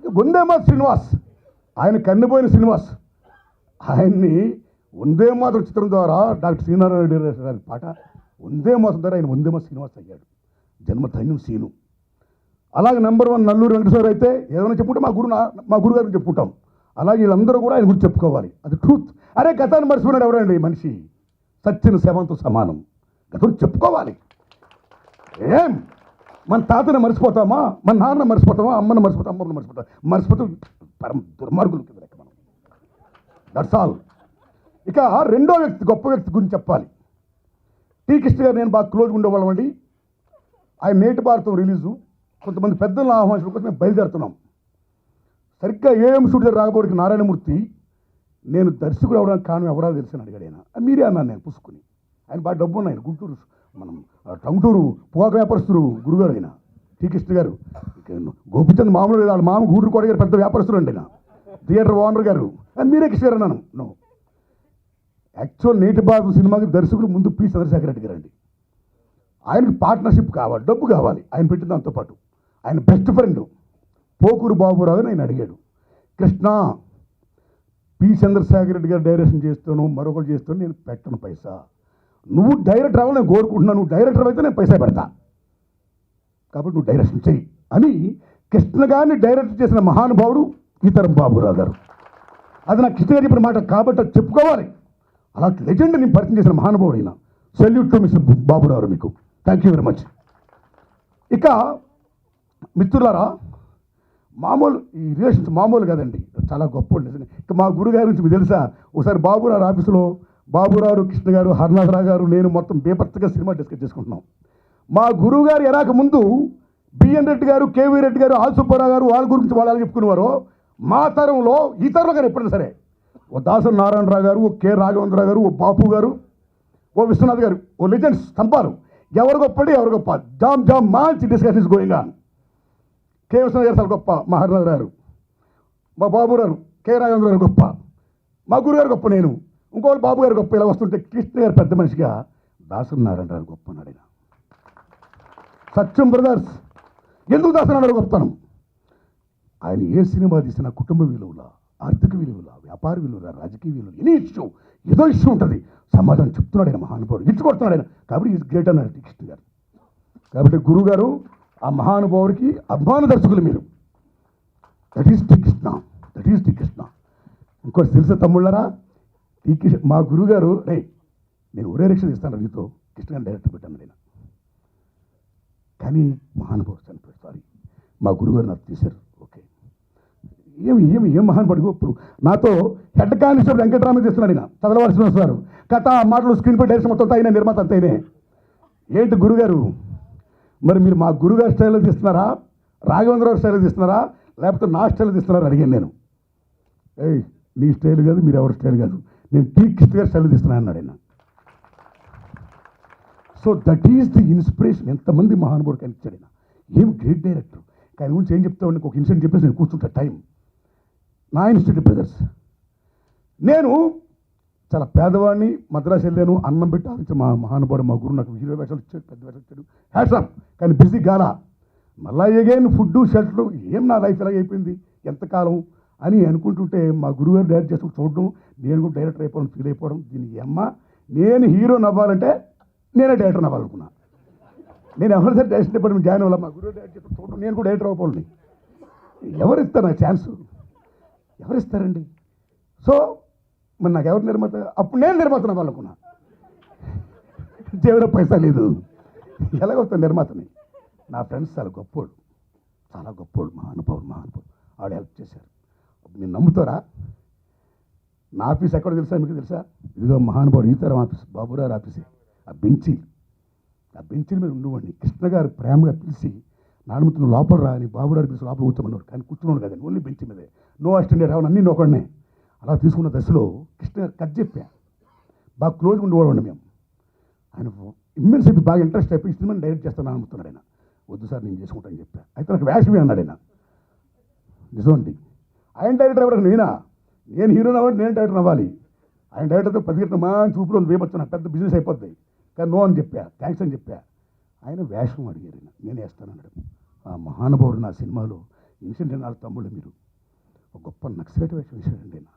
[SPEAKER 2] వందేమా శ్రీనివాస్, ఆయన కన్నుపోయిన శ్రీనివాస్, ఆయన్ని వందేమాతరం చిత్రం ద్వారా డాక్టర్ శ్రీనారాయణ రెడ్డి గారి పాట వందేమాతరం ద్వారా ఆయన వందేమా శ్రీనివాస్ అయ్యాడు. జన్మధన్యం సీను. అలాగే నెంబర్ 1 నల్లూరి వెంకటేశ్వర అయితే ఏదైనా చెప్పుకుంటే మా గురుగారిని చెప్పుకుంటాం. అలాగే వీళ్ళందరూ కూడా ఆయన గురించి చెప్పుకోవాలి. అది ట్రూత్. అరే గతాన్ని మర్చిపోయినాడు ఎవరండి మనిషి? సత్యన శవంతో సమానం. గతం చెప్పుకోవాలి. ఏం మన తాతని మర్చిపోతామా? మన నాన్న మర్చిపోతామా? అమ్మని మర్చిపోతాం, అమ్మని మర్చిపోతాం పరమ దుర్మార్గులు కింద లెక్క మనం. That's all. ఇక రెండో వ్యక్తి, గొప్ప వ్యక్తి గురించి చెప్పాలి. టి కృష్ణ గారు నేను బాగా క్లోజ్గా ఉండేవాళ్ళం అండి. ఆయన నేటి భారతం రిలీజు కొంతమంది పెద్దలను ఆహ్వానించడం కోసం మేము బయలుదేరుతున్నాం. సరిగ్గా ఏఎం స్టూడియో రాకపోవడానికి నారాయణమూర్తి నేను దర్శకుడు అవడానికి కారణం ఎవరో తెలిసిన అడిగాడు ఆయన. మీరే అన్నాను నేను పుసుకుని. ఆయన బాగా డబ్బు ఉన్నాయి. గుంటూరు మనం టంగుటూరు పొగాకు వ్యాపారస్తులు గురుగారు ఆయన టి కృష్ణ గారు. గోపిచంద్ మామూలు వాళ్ళ మామ గూడూరు కోట గారు పెద్ద వ్యాపారస్తులు అండి ఆయన, థియేటర్ ఓనర్ గారు. మీరే కృష్ణ గారు అన్నాను. నో, యాక్చువల్ నేటి భారతం సినిమాకి దర్శకుడు ముందు పి చంద్రశేఖర్ రెడ్డి గారు అండి. ఆయనకి పార్ట్నర్షిప్ కావాలి, డబ్బు కావాలి. ఆయన పెట్టిన దాంతోపాటు ఆయన బెస్ట్ ఫ్రెండ్ పోకూరు బాబురావు అని ఆయన అడిగాడు. కృష్ణ, పి చంద్రశేఖర్ రెడ్డి గారు డైరెక్షన్ చేస్తాను, మరొకరు చేస్తాను, నేను పెట్టను పైసా. నువ్వు డైరెక్టర్ అవ్వాలి నేను కోరుకుంటున్నాను. నువ్వు డైరెక్టర్ అయితే నేను పైసా పెడతా, కాబట్టి నువ్వు డైరెక్షన్ చెయ్యి అని కృష్ణ గారిని డైరెక్ట్ చేసిన మహానుభావుడు ఈతరం బాబురావు గారు. అది నాకు కృష్ణ గారు చెప్పిన మాట కాబట్టి అది చెప్పుకోవాలి. అలాంటి లెజెండ్ నేను పరిచయం చేసిన మహానుభావుడు అయినా. సెల్యూట్ టు మిస్టర్ బాబురావు, మీకు థ్యాంక్ యూ వెరీ మచ్. ఇక మిత్రులారా, మామూలు ఈ రిలేషన్స్ మామూలు కదండి, చాలా గొప్ప ఉండేది. ఇక మా గురుగారి నుంచి మీకు తెలుసా, ఒకసారి బాబురావు ఆఫీసులో బాబురావు, కృష్ణ గారు, హరినాథరావు గారు, నేను మొత్తం బేపర్తిగా సినిమా డిస్కస్ చేసుకుంటున్నాం. మా గురువు గారు ఎరాక ముందు బిఎన్ రెడ్డి గారు, కేవీ రెడ్డి గారు, ఆల్ సుబ్బారావు గారు వాళ్ళ గురించి వాళ్ళు చెప్పుకునేవారు. మా తరంలో ఈ తరంలో గారు ఎప్పుడైనా సరే ఓ దాసరి నారాయణరావు గారు, ఓ కె రాఘవేంద్రరావు గారు, ఓ బాపు గారు, ఓ విశ్వనాథ్ గారు, ఓ లెజెండ్స్ స్తంభాలు. ఎవరు గొప్పడి ఎవరు గొప్ప, జామ్ మంచి discussions going on. K Viswanath గారు చాలా గొప్ప, మా హరినాథ్ గారు, మా బాబు గారు, కె రాఘవేంద్ర గారు గొప్ప, మా గురుగారు గొప్ప, నేను ఇంకోటి బాబు గారు గొప్ప. ఇలా వస్తుంటే కృష్ణ గారు పెద్ద మనిషిగా దాసరి నారాయణరావు గొప్ప అన్నాడు ఆయన. సత్యం బ్రదర్స్ ఎందుకు దాసరి నారాయణ గొప్పతనం? ఆయన ఏ సినిమా తీసినా కుటుంబ విలువల, ఆర్థిక విలువల, వ్యాపార విలువల, రాజకీయ విలువలు, ఎనీ ఇష్యూ ఏదో ఇష్యూ ఉంటుంది, సమాధానం చెప్తున్నాడు ఆయన మహానుభావుడు, ఇచ్చుకొడుతున్నాడు ఆయన. కాబట్టి ఈజ్ గ్రేట్ అన్నారు కృష్ణ గారు. కాబట్టి గురువు గారు ఆ మహానుభావుడికి అభిమాన దర్శకులు మీరు. That is T Krishna, that is T Krishna. ఇంకోటి తెలుసా తమ్ముళ్ళరా, టి కృష్ణ మా గురుగారు, రే నేను ఒరే రిక్ష ఇస్తాను నీతో, కృష్ణ గారిని డైరెక్టర్ పెట్టాను నేను. కానీ మహానుభావుడు చనిపోయాడు, సారీ మా గురుగారు నాకు తీశారు. ఓకే, ఏం మహానుభావుడు. ఇప్పుడు నాతో హెడ్ కానిస్టేబుల్ వెంకటరామ చేస్తున్నాడు ఆయన, చదలవలసిన వస్తారు కథ మాటలు స్క్రీన్ పై డైరెక్షన్ మొత్తం అయినా నిర్మాత అంతైనే. ఏంటి గురుగారు మరి మీరు మా గురుగారి స్టైల్లో తీస్తున్నారా, రాఘవేంద్రరావు స్టైల్లో తీస్తున్నారా, లేకపోతే నా స్టైల్లో తీస్తున్నారా అడిగాను నేను. ఏయ్ నీ స్టైల్ కాదు, మీరు ఎవరి స్టైల్ కాదు, నేను టీ కృష్ణ గారి స్టైల్ తీస్తున్నాను అన్నాడు ఆయన. So that is the inspiration. ఎంతమంది మహానుభావుడు కనిపించాడు ఆయన. ఏం గ్రేట్ డైరెక్టర్. ఆయన గురించి ఏం చెప్తామండి, ఒక ఇన్సిడెంట్ చెప్పేసి నేను కూర్చుంటా టైం. నా ఇన్స్టిట్యూట్ బ్రదర్స్, నేను చాలా పేదవాడిని, మద్రాసు వెళ్ళాను, అన్నం పెట్టి ఆలోచించి మా మహానుభావుడు మా గురువు నాకు హీరో వేషాలు ఇచ్చాడు, పెద్ద వేషాలు ఇచ్చాడు, హ్యాట్సాప్. కానీ బిజీ గాలా మళ్ళా ఎగైన్ ఫుడ్ షెల్టర్, ఏం నా లైఫ్ ఎలాగైపోయింది ఎంతకాలం అని అనుకుంటుంటే మా గురువుగారు డైరెక్ట్ చేసుకుని చూడడం, నేను కూడా డైరెక్టర్ అయిపోవడం, ఫీల్ అయిపోవడం. దీనికి అమ్మ నేను హీరో నవ్వాలంటే నేనే డైరెక్టర్ నవ్వాలనుకున్నా. నేను ఎవరితో డైరెక్షన్ డిపార్ట్మెంట్ జాయిన్ అవ్వాలి, మా గురువు డైరెక్ట్ చేసుకుని చూడడం, నేను కూడా డైరెక్టర్ అవ్వాలి. ఎవరిస్తారు నాకు ఛాన్స్, ఎవరిస్తారండి? సో మరి నాకు ఎవరు నిర్మాత, అప్పుడు నేను నిర్మాత నవ్వాలనుకున్నా. దేవుడు పైసా లేదు, ఎలాగొస్తాను నిర్మాతని. నా ఫ్రెండ్స్ చాలా గొప్పోడు, చాలా గొప్పోడు, మహానుభావుడు. ఆవిడ హెల్ప్ చేశారు. మీరు నమ్ముతారా, నా ఆఫీస్ ఎక్కడ తెలుసా మీకు తెలుసా? ఇదిగో మహానుభావుడు ఈతరం ఆఫీస్, బాబురారు ఆఫీసే. ఆ బెంచీల మీద ఉండేవాడిని. కృష్ణ గారు ప్రేమగా పిలిచి నాలుగుతున్న లోపల రా అని బాబురారు పిలిచి లోపల కూర్చోమన్నారు. కానీ కూర్చున్నాను కదండి, ఓన్లీ బెంచ్ మీదే, నో అసిస్టెంట్ రావని అన్నీ నోకడనే. అలా తీసుకున్న దశలో కృష్ణ గారు కట్ చెప్పా, బాగా క్లోజ్గా ఉండేవాడు మేము. ఆయన ఇమ్మెన్స్ అయిపోయి బాగా ఇంట్రెస్ట్ అయిపోయి సినిమాని డైరెక్ట్ చేస్తాను అనుకున్నాడు ఆయన. వద్దు సార్ నేను చేసుకుంటాను చెప్పా. అయితే నాకు వేషమే అన్నాడు ఆయన. నిజమండి, ఆయన డైరెక్టర్ అవ్వడం నేను హీరోని అవ్వండి, నేను డైరెక్టర్ అవ్వాలి. ఆయన డైరెక్టర్తో ప్రతిఘటన మంచి చూపులో వేపొచ్చాను, పెద్ద బిజినెస్ అయిపోద్ది. కానీ నో అని చెప్పా, థ్యాంక్స్ అని చెప్పా. ఆయన వేషం అడిగారు, నేనే వేస్తానన్నాడు. ఆ మహానుభావుడు నా సినిమాలో ఇన్సిడెంట్ నాలుగు తమ్ముళ్ళు మీరు ఒక గొప్ప నక్సలైట్ వేషం వేసాడండి ఆయన.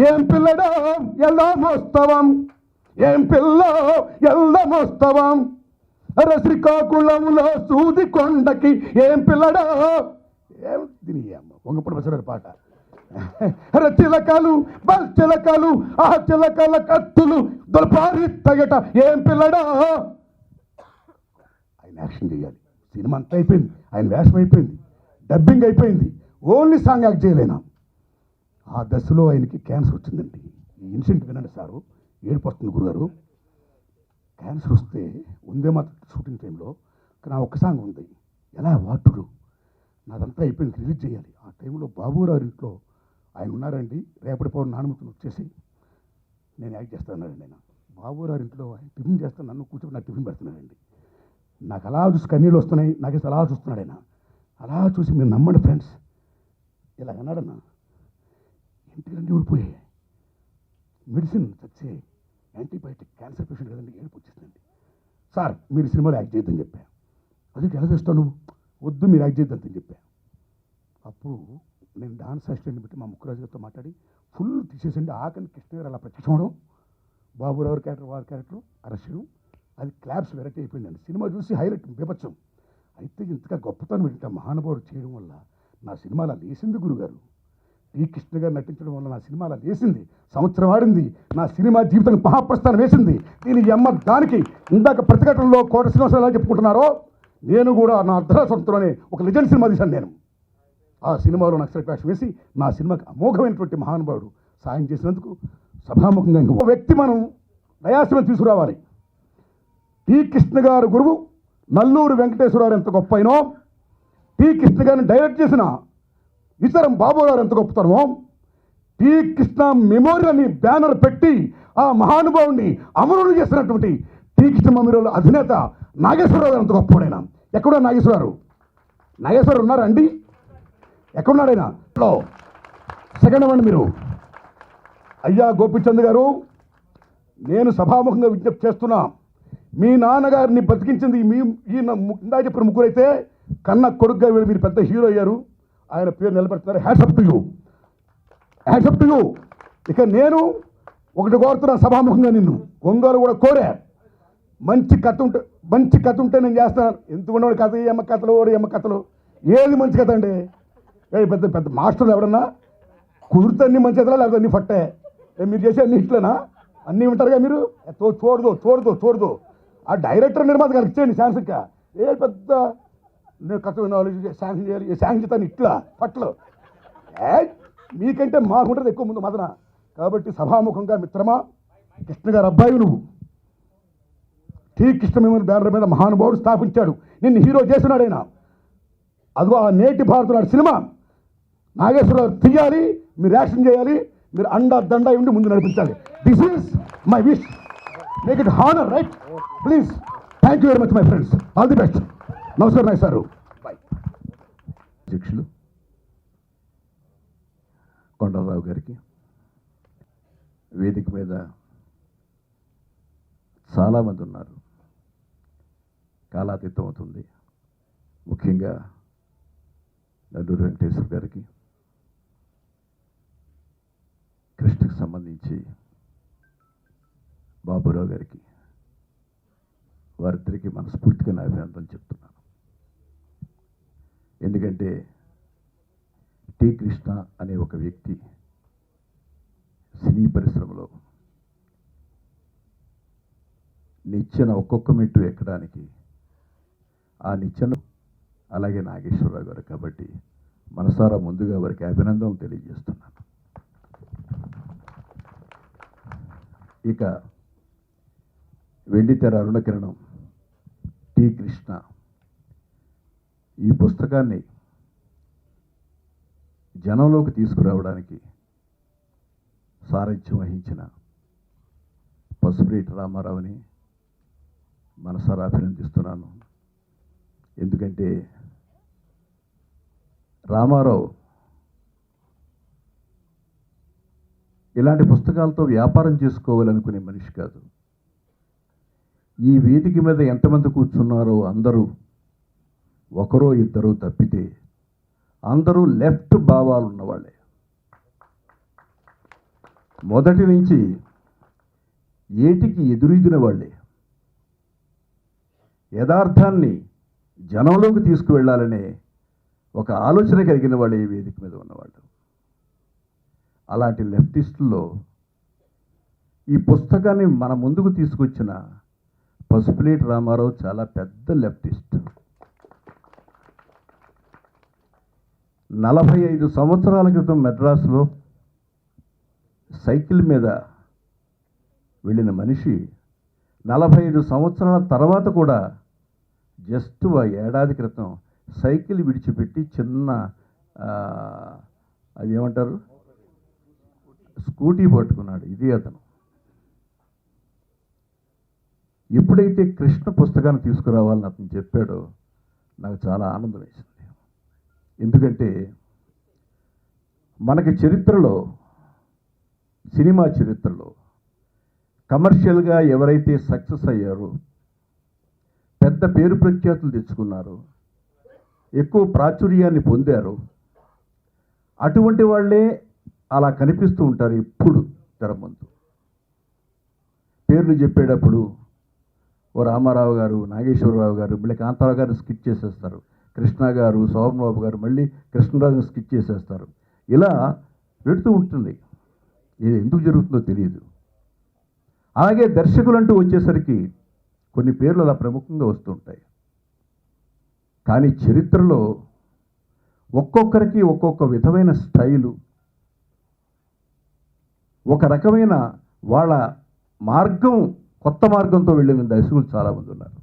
[SPEAKER 2] ఏం పిల్లడో ఎలా మోస్తవం, ఏం పిల్లో ఎలా మోస్తవం, అరే శ్రీకాకుళంలో సూది కొండకి ఏం పిల్లడో, ఏం దీని అమ్మ వంగపూడి బసరారు పాట. అరే చిలకలు బల్ చిలకలు, ఆ చిలకల కత్తులు దొలపారి తగట ఏం పిల్లడో. ఆయన యాక్షన్ చేయాలి, సినిమా అంతా అయిపోయింది, ఆయన వేషం అయిపోయింది, డబ్బింగ్ అయిపోయింది, ఓన్లీ సాంగ్ యాక్ట్ చేయలేనా. ఆ దశలో ఆయనకి క్యాన్సర్ వచ్చిందండి. ఈ ఇన్సిడెంట్ వినండి సారు, ఏడుపు వస్తుంది గురుగారు. క్యాన్సర్ వస్తే ఉందే మాత్రం షూటింగ్ టైంలో నా ఒక్క సాంగ్ ఉంది, ఎలా వాటుడు నాదంతా అయిపోయింది, రిలీజ్ చేయాలి. ఆ టైంలో బాబురావు ఇంట్లో ఆయన ఉన్నారండి, రేపటి పౌరు నాన్నమూర్తిని వచ్చేసి నేను యాక్ట్ చేస్తానండి. ఆయన బాబురావు ఇంట్లో ఆయన టిఫిన్ చేస్తాను, నన్ను కూర్చొని నాకు టిఫిన్ పెడుతున్నాడండి. నాకు అలా చూసి కన్నీళ్ళు వస్తున్నాయి, నాకు అలా చూస్తున్నాడు ఆయన. అలా చూసి మీరు నమ్మండి ఫ్రెండ్స్, ఇలా అన్నాడన్నా, ఇంటికన్నీ ఊడిపోయాయి, మెడిసిన్ చచ్చే, యాంటీబయాటిక్, క్యాన్సర్ పేషెంట్ కదండి, ఏడుపు వచ్చేసిందండి. సార్ మీరు సినిమాలో యాక్ట్ చేయొద్దని చెప్పా. అది ఎలా చేస్తావు నువ్వు, వద్దు మీరు యాక్ట్ చేయొద్దని చెప్పా. అప్పుడు నేను డాన్స్ అసిస్టెంట్ని పెట్టి మా ముక్కురాజు గారితో మాట్లాడి ఫుల్ తీసేసండి. ఆకని కృష్ణ గారు అలా ప్రత్యక్షమవడం, బాబురావు క్యారెక్టర్ వారి క్యారెక్టర్ అరెస్టు, అది క్లాప్స్ వెరైటీ అయిపోయిందండి. సినిమా చూసి హైలైట్ బీభత్సం. అయితే ఇంతగా గొప్పతనం ఏంటంటే మహానుభావుడు చేయడం వల్ల నా సినిమా అలా లేసింది గురుగారు. టీ కృష్ణ గారు నటించడం వల్ల నా సినిమా అలా లేసింది, సంవత్సరం ఆడింది, నా సినిమా జీవితానికి మహాప్రస్థానం వేసింది. దీనికి అమ్మ దానికి ఇందాక ప్రతిఘటనలో కోట శ్రీనివాసరావు ఎలా చెప్పుకుంటున్నారో, నేను కూడా నా అర్ధరాసంతలోనే ఒక లెజెండ్ సినిమా తీశాను నేను. ఆ సినిమాలో నక్సలైట్ వేషం వేసి నా సినిమాకి అమోఘమైనటువంటి మహానుభావుడు సాయం చేసినందుకు సభాముఖంగా ఇంకో వ్యక్తి మనం దయాశయం తీసుకురావాలి. టీ కృష్ణ గారు గురువు నల్లూరు వెంకటేశ్వరరావు ఎంత గొప్ప అయినో, టీ కృష్ణ గారిని డైరెక్ట్ చేసిన ఇతరం బాబురావు ఎంత గొప్పతనమో, టీ కృష్ణ మెమోరియల్ అని బ్యానర్ పెట్టి ఆ మహానుభావుని అమరులు చేసినటువంటి టీ కృష్ణ మెమోరియల్ అధినేత నాగేశ్వరరావు గారు ఎంత గొప్పవాడైనా. ఎక్కడో నాగేశ్వరరావు ఉన్నారా అండి? ఎక్కడున్నాడైనా? సెకండ్ అవ్వండి మీరు. అయ్యా గోపిచంద్ గారు, నేను సభాముఖంగా విజ్ఞప్తి చేస్తున్నా, మీ నాన్నగారిని బతికించింది ఇందా చెప్పిన ముగ్గురైతే కన్న కొడుకుగా మీరు పెద్ద హీరో అయ్యారు, ఆయన పేరు నిలబెడుతున్నారు. Hats off to you. ఇక నేను ఒకటి కోరుతున్నా సభాముఖంగా, నిన్ను ఒంగోలు కూడా కోరా, మంచి కథ ఉంటే నేను చేస్తాను. ఎందుకుండే కథ, ఈ అమ్మ కథలు ఏది మంచి కథ అండి? పెద్ద పెద్ద మాస్టర్లు ఎవడన్నా కుదిరితే అన్ని మంచి కథలా, లేకపోతే అన్ని ఫట్టే. మీరు చేసే అన్ని ఇట్లనా? అన్నీ ఉంటారుగా మీరు. చూడదు ఆ డైరెక్టర్ నిర్మాత గారికి ఇచ్చేయండి ఛాన్స్. ఇంకా పెద్ద నేను కథ వినాలి, శాంక్షన్ చేయాలి, శాంక్షన్ చేస్తాను ఇట్లా పట్లు. మీకంటే మాకుంటుంది ఎక్కువ ముందు మదన. కాబట్టి సభాముఖంగా మిత్రమా, కృష్ణ గారు అబ్బాయి నువ్వు, టీ కృష్ణ మెమోరియల్ బ్యానర్ మీద మహానుభావుడు స్థాపించాడు. నిన్ను హీరో చేస్తున్నాడు ఆయన. అదిగో ఆ నేటి భారతనాడు సినిమా నాగేశ్వరరావు తీయాలి, మీరు యాక్షన్ చేయాలి, మీరు అండా దండ ఉండి ముందు నడిపించాలి. This is my wish. Make it honour, right? Please. Thank you very much my friends. All the best. నమస్కారం నాయక్ సారు. బాయ్. అధ్యక్షులు కొండలరావు గారికి, వేదిక మీద చాలామంది ఉన్నారు, కాలాతీతం అవుతుంది. ముఖ్యంగా నల్లూరు వెంకటేశ్వర గారికి, కృష్ణకు సంబంధించి బాబురావు గారికి, వారిద్దరికీ మనస్ఫూర్తిగా నా అభినందనలు చెప్తున్నాను. ఎందుకంటే టి కృష్ణ అనే ఒక వ్యక్తి సినీ పరిశ్రమలో నిచ్చెన ఒక్కొక్క మెట్టు ఎక్కడానికి ఆ నిచ్చెన అలాగే నాగేశ్వరరావు గారు. కాబట్టి మనసారా ముందుగా వారికి అభినందనలు తెలియజేస్తున్నాను. ఇక వెండితెర అరుణకిరణం టి కృష్ణ ఈ పుస్తకాన్ని జనంలోకి తీసుకురావడానికి సారథ్యం వహించిన పసుపులేటి రామారావుని మనసారా అభినందిస్తున్నాను. ఎందుకంటే రామారావు ఇలాంటి పుస్తకాలతో వ్యాపారం చేసుకోవాలనుకునే మనిషి కాదు. ఈ వేదిక మీద ఎంతమంది కూర్చున్నారో అందరూ ఒకరో ఇద్దరు తప్పితే అందరూ లెఫ్ట్ భావాలు ఉన్నవాళ్ళే. మొదటి నుంచి ఏటికి ఎదురీదిన వాళ్ళే. యథార్థాన్ని జనంలోకి తీసుకువెళ్ళాలనే ఒక ఆలోచన కలిగిన వాళ్ళే ఈ వేదిక మీద ఉన్నవాళ్ళు. అలాంటి లెఫ్టిస్టుల్లో ఈ పుస్తకాన్ని మన ముందుకు తీసుకొచ్చిన పసుపులేటి రామారావు చాలా పెద్ద లెఫ్టిస్ట్. 45 సంవత్సరాల క్రితం మెడ్రాస్లో సైకిల్ మీద వెళ్ళిన మనిషి 45 సంవత్సరాల తర్వాత కూడా జస్ట్ ఏడాది క్రితం సైకిల్ విడిచిపెట్టి చిన్న అది ఏమంటారు స్కూటీ పట్టుకున్నాడు. ఇది అతను. ఎప్పుడైతే కృష్ణ పుస్తకాన్ని తీసుకురావాలని అతను చెప్పాడో నాకు చాలా ఆనందం వేసింది. ఎందుకంటే మనకి చరిత్రలో, సినిమా చరిత్రలో కమర్షియల్గా ఎవరైతే సక్సెస్ అయ్యారో, పెద్ద పేరు ప్రఖ్యాతులు తెచ్చుకున్నారో, ఎక్కువ ప్రాచుర్యాన్ని పొందారో అటువంటి వాళ్ళే అలా కనిపిస్తూ ఉంటారు ఎప్పుడు తెర ముందు. పేర్లు చెప్పేటప్పుడు ఓ రామారావు గారు, నాగేశ్వరరావు గారు, మళ్ళీ కాంతారావు గారిని స్కిట్ చేసేస్తారు. కృష్ణ గారు, శోభన్ బాబు గారు మళ్ళీ కృష్ణరాజుని స్కిట్ చేసేస్తారు. ఇలా పెడుతూ ఉంటుంది. ఇది ఎందుకు జరుగుతుందో తెలియదు. అలాగే దర్శకులంటూ వచ్చేసరికి కొన్ని పేర్లు అలా ప్రముఖంగా వస్తూ ఉంటాయి. కానీ చరిత్రలో ఒక్కొక్కరికి ఒక్కొక్క విధమైన స్టైలు, ఒక రకమైన వాళ్ళ మార్గం, కొత్త మార్గంతో వెళ్ళిన దర్శకులు చాలామంది ఉన్నారు.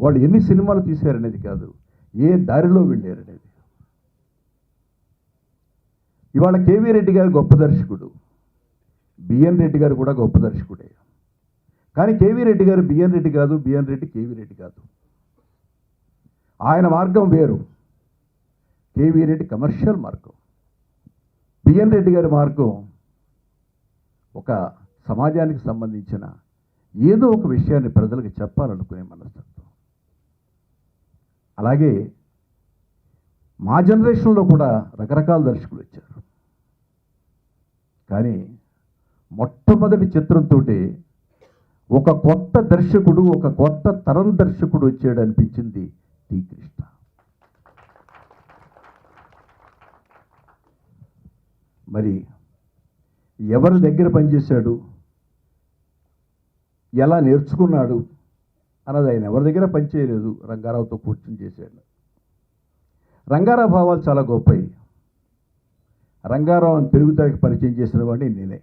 [SPEAKER 2] వాళ్ళు ఎన్ని సినిమాలు తీశారనేది కాదు, ఏ దారిలో వెళ్ళారనేది. ఇవాళ కేవీ రెడ్డి గారు గొప్ప దర్శకుడు, బిఎన్ రెడ్డి గారు కూడా గొప్ప దర్శకుడే. కానీ కేవీ రెడ్డి గారు బిఎన్ రెడ్డి కాదు, బిఎన్ రెడ్డి కేవీ రెడ్డి కాదు. ఆయన మార్గం వేరు. కేవీ రెడ్డి కమర్షియల్ మార్గం, బిఎన్ రెడ్డి గారి మార్గం ఒక సమాజానికి సంబంధించిన ఏదో ఒక విషయాన్ని ప్రజలకు చెప్పాలనుకునే మనస్తత్వం. అలాగే మా జనరేషన్లో కూడా రకరకాల దర్శకులు వచ్చారు. కానీ మొట్టమొదటి చిత్రంతో ఒక కొత్త దర్శకుడు, ఒక కొత్త తరం దర్శకుడు వచ్చాడు అనిపించింది టి కృష్ణ. మరి ఎవరి దగ్గర పనిచేశాడు, ఎలా నేర్చుకున్నాడు అన్నది ఆయన ఎవరి దగ్గర పనిచేయలేదు, రంగారావుతో కూర్చుని చేశాడు. రంగారావు భావాలు చాలా గొప్పవి. రంగారావుని తెలుగుతెరకి పరిచయం చేసిన వాడిని నేనే.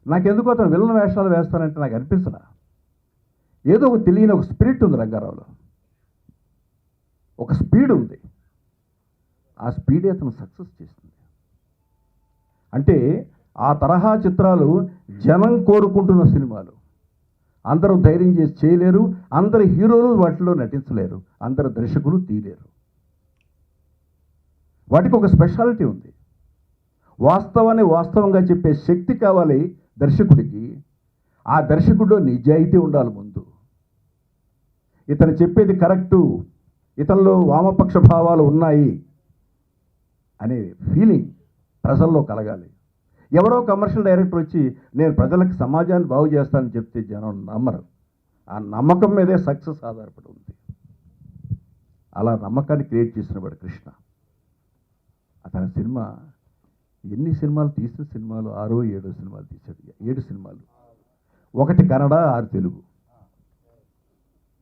[SPEAKER 2] నాకెందుకు అతను విలన్ వేషాలు వేస్తానంటే నాకు అనిపించడా. ఏదో ఒక తెలియని ఒక స్పిరిట్ ఉంది రంగారావులో, ఒక స్పీడ్ ఉంది. ఆ స్పీడే అతను సక్సెస్ చేస్తుంది. అంటే ఆ తరహా చిత్రాలు జనం కోరుకుంటున్న సినిమాలు. అందరూ ధైర్యం చేసి చేయలేరు, అందరు హీరోలు వాటిలో నటించలేరు, అందరు దర్శకులు తీయలేరు. వాటికి ఒక స్పెషాలిటీ ఉంది. వాస్తవాన్ని వాస్తవంగా చెప్పే శక్తి కావాలి దర్శకుడికి. ఆ దర్శకుడిలో నిజాయితీ ఉండాలి ముందు. ఇతను చెప్పేది కరెక్టు, ఇతనిలో వామపక్ష భావాలు ఉన్నాయి అనే ఫీలింగ్ ప్రజల్లో కలగాలి. ఎవరో కమర్షియల్ డైరెక్టర్ వచ్చి నేను ప్రజలకు సమాజాన్ని బాగు చేస్తానని చెప్తే జనం నమ్మరు. ఆ నమ్మకం మీదే సక్సెస్ ఆధారపడి ఉంది. అలా నమ్మకాన్ని క్రియేట్ చేసినవాడు కృష్ణ. అతని సినిమా ఎన్ని సినిమాలు తీసిన సినిమాలు 6-7 సినిమాలు తీశాడు. 7 సినిమాలు, 1 కన్నడ 6 తెలుగు,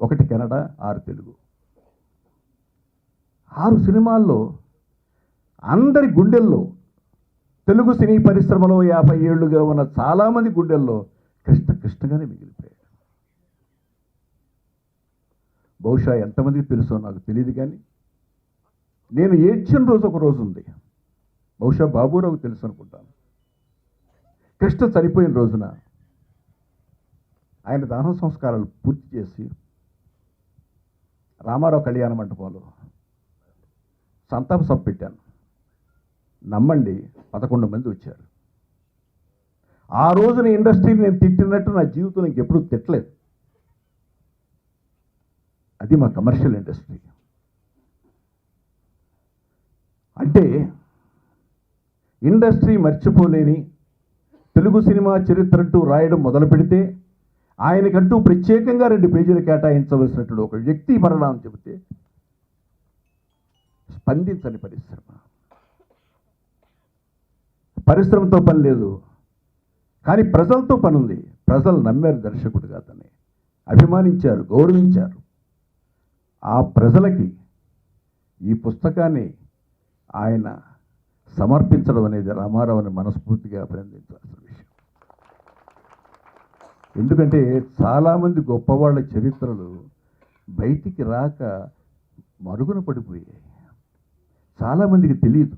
[SPEAKER 2] 1 కన్నడ 6 తెలుగు. 6 సినిమాల్లో అందరి గుండెల్లో, తెలుగు సినీ పరిశ్రమలో 50 ఏళ్లుగా ఉన్న చాలామంది గుండెల్లో కృష్ణగానే మిగిలిపోయాడు. బహుశా ఎంతమందికి తెలుసో నాకు తెలియదు, కానీ నేను ఏడ్చిన రోజు ఒక రోజు ఉంది. బహుశా బాబురావుకు తెలుసు అనుకుంటాను. కృష్ణ చనిపోయిన రోజున ఆయన దహన సంస్కారాలు పూర్తి చేసి రామారావు కళ్యాణ మండపంలో సంతాప సభ పెట్టాను. నమ్మండి, 11 మంది వచ్చారు. ఆ రోజున ఇండస్ట్రీని నేను తిట్టినట్టు నా జీవితంలో ఇంకెప్పుడు తిట్టలేదు. అది మా కమర్షియల్ ఇండస్ట్రీ. అంటే ఇండస్ట్రీ మర్చిపోలేని తెలుగు సినిమా చరిత్ర అంటూ రాయడం మొదలు పెడితే ఆయనకంటూ ప్రత్యేకంగా 2 పేజీలు కేటాయించవలసినటువంటి ఒక వ్యక్తి మరణం చెబితే స్పందించని పరిశ్రమతో పని లేదు, కానీ ప్రజలతో పని ఉంది. ప్రజలు నమ్మారు దర్శకుడిగా, అతన్ని అభిమానించారు, గౌరవించారు. ఆ ప్రజలకి ఈ పుస్తకాన్ని ఆయన సమర్పించడం అనేది రామారావుని మనస్ఫూర్తిగా అభినందించాల్సిన విషయం. ఎందుకంటే చాలామంది గొప్పవాళ్ళ చరిత్రలు బయటికి రాక మరుగున పడిపోయాయి. చాలామందికి తెలియదు.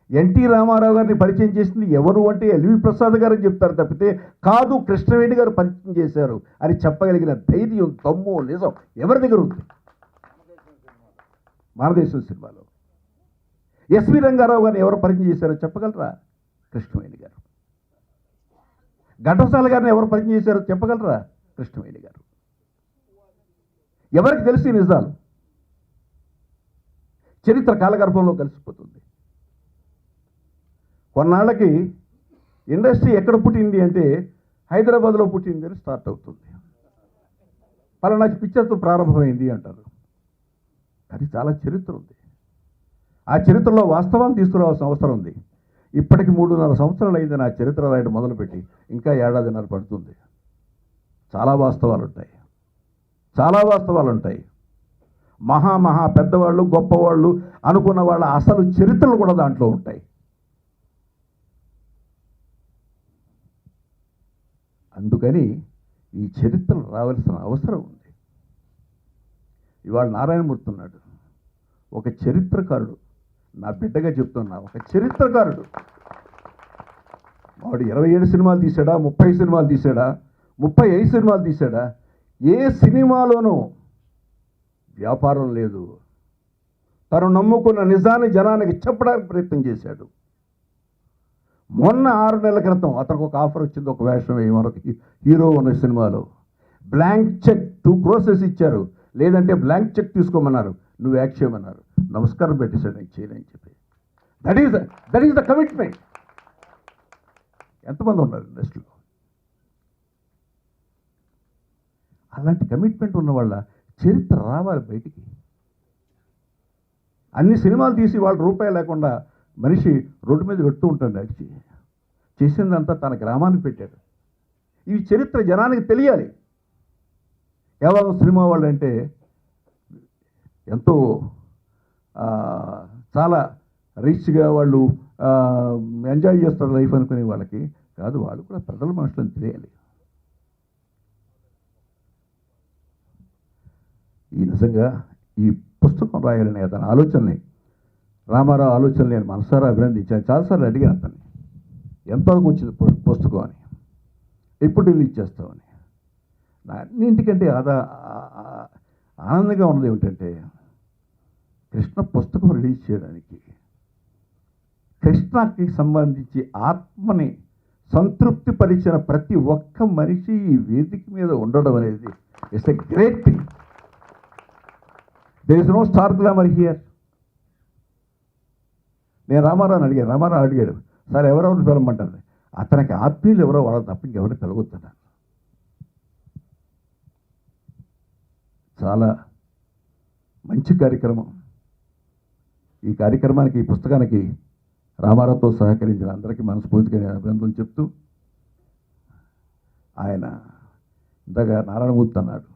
[SPEAKER 2] ఎన్టీ రామారావు గారిని పరిచయం చేసింది ఎవరు అంటే ఎల్వి ప్రసాద్ గారు అని చెప్తారు తప్పితే, కాదు కృష్ణవేణి గారు పరిచయం చేశారు అని చెప్పగలిగిన ధైర్యం, దమ్ము, నిజం ఎవరి దగ్గర ఉంది? భారతదేశం సినిమాలో ఎస్వి రంగారావు గారిని ఎవరు పరిచయం చేశారో చెప్పగలరా? కృష్ణవేణి గారు. ఘంటసాల గారిని ఎవరు పరిచయం చేశారో చెప్పగలరా? కృష్ణవేణి గారు. ఎవరికి తెలిసి నిజాలు? చరిత్ర కాలగర్భంలో కలిసిపోతుంది. కొన్నాళ్ళకి ఇండస్ట్రీ ఎక్కడ పుట్టింది అంటే హైదరాబాద్లో పుట్టింది అని స్టార్ట్ అవుతుంది. పలానా పిక్చర్తో ప్రారంభమైంది అంటారు. అది చాలా చరిత్ర ఉంది. ఆ చరిత్రలో వాస్తవాలు తీసుకురావాల్సిన అవసరం ఉంది. ఇప్పటికి 3.5 సంవత్సరాలు అయింది నా చరిత్ర రాయడం మొదలుపెట్టి, ఇంకా 1.5 ఏడాది పడుతుంది. చాలా వాస్తవాలు ఉంటాయి. మహా పెద్దవాళ్ళు, గొప్పవాళ్ళు అనుకున్న వాళ్ళ అసలు చరిత్రలు కూడా దాంట్లో ఉంటాయి. అందుకని ఈ చరిత్రలు రావాల్సిన అవసరం ఉంది. ఇవాళ నారాయణమూర్తి ఉన్నాడు, ఒక చరిత్రకారుడు. నా బిడ్డగా చెప్తున్నా, ఒక చరిత్రకారుడు. వాడు 27 సినిమాలు తీశాడా, 30 సినిమాలు తీశాడా, 35 సినిమాలు తీశాడా? ఏ సినిమాలోనూ వ్యాపారం లేదు. తను నమ్ముకున్న నిజాన్ని జనానికి చెప్పడానికి ప్రయత్నం చేశాడు. మొన్న 6 నెలల క్రితం అతనికి ఒక ఆఫర్ వచ్చింది, ఒక వేషం మరొక హీరో ఉన్న సినిమాలో. బ్లాంక్ చెక్ 2 crores ఇచ్చారు, లేదంటే బ్లాంక్ చెక్ తీసుకోమన్నారు, నువ్వు యాక్ట్ చేయమన్నారు. నమస్కారం పెట్టేశాడు, నేను చేయనని చెప్పి. That is the commitment. ఎంతమంది ఉన్నారు ఇండస్ట్రీలో? అలాంటి కమిట్మెంట్ ఉన్న వాళ్ళ చరిత్ర రావాలి బయటికి. అన్ని సినిమాలు తీసి వాళ్ళు రూపాయి లేకుండా మనిషి రోడ్డు మీద పెడుతూ ఉంటాడు. నడిచి చేసిందంతా తన గ్రామానికి పెట్టాడు. ఈ చరిత్ర జనానికి తెలియాలి. కేవలం సినిమా వాళ్ళు అంటే ఎంతో చాలా రిచ్గా వాళ్ళు ఎంజాయ్ చేస్తారు లైఫ్ అనుకునే వాళ్ళకి కాదు వాళ్ళు కూడా ప్రజల మనుషులను తెలియాలి. ఈ నిజంగా ఈ పుస్తకం రాయాలనే అతని ఆలోచనని, రామారావు ఆలోచనలు నేను మనసారా అభినందించాను. చాలాసార్లు అడిగాను అతన్ని, ఎంతవరకు వచ్చింది పుస్తకం అని, ఎప్పుడు రిలీజ్ చేస్తామని. అన్నింటికంటే ఆనందంగా ఉన్నది ఏమిటంటే, కృష్ణ పుస్తకం రిలీజ్ చేయడానికి కృష్ణకి సంబంధించి ఆత్మని సంతృప్తి పరిచిన ప్రతి ఒక్క మనిషి ఈ వేదిక మీద ఉండడం అనేది it's a great thing. There is no star glamour here. నేను రామారావుని అడిగాను, రామారావు అడిగాడు, సార్ ఎవరెవరు పిలవమంటారు, అతనికి ఆత్మీయులు ఎవరో వాళ్ళ తప్ప ఇంకెవరు పిలవద్దన్నారు. చాలా మంచి కార్యక్రమం. ఈ కార్యక్రమానికి, ఈ పుస్తకానికి రామారావుతో సహకరించిన అందరికీ మనస్ఫూర్తిగా నేను అభినందనలు చెప్తూ, ఆయన ఇంతగా నారాయణమూర్తి అన్నాడు,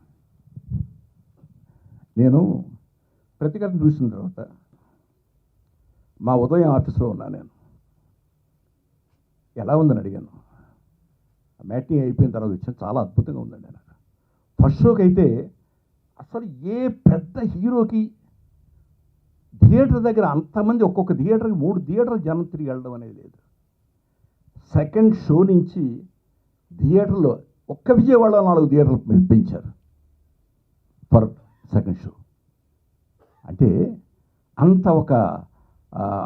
[SPEAKER 2] నేను ప్రతిఘటన చూసిన తర్వాత మా ఉదయం ఆఫీస్లో ఉన్నా, నేను ఎలా ఉందని అడిగాను. మ్యాటింగ్ అయిపోయిన తర్వాత వచ్చాను, చాలా అద్భుతంగా ఉందండి అన్నాడు. ఫస్ట్ షోకి అయితే అసలు ఏ పెద్ద హీరోకి థియేటర్ దగ్గర అంతమంది, ఒక్కొక్క థియేటర్కి 3 థియేటర్లు జనం తిరిగి వెళ్ళడం అనేది లేదు. సెకండ్ షో నుంచి థియేటర్లో ఒక్క విజయవాడలో 4 థియేటర్లు పెంచారు ఫర్ సెకండ్ షో. అంటే అంత ఒక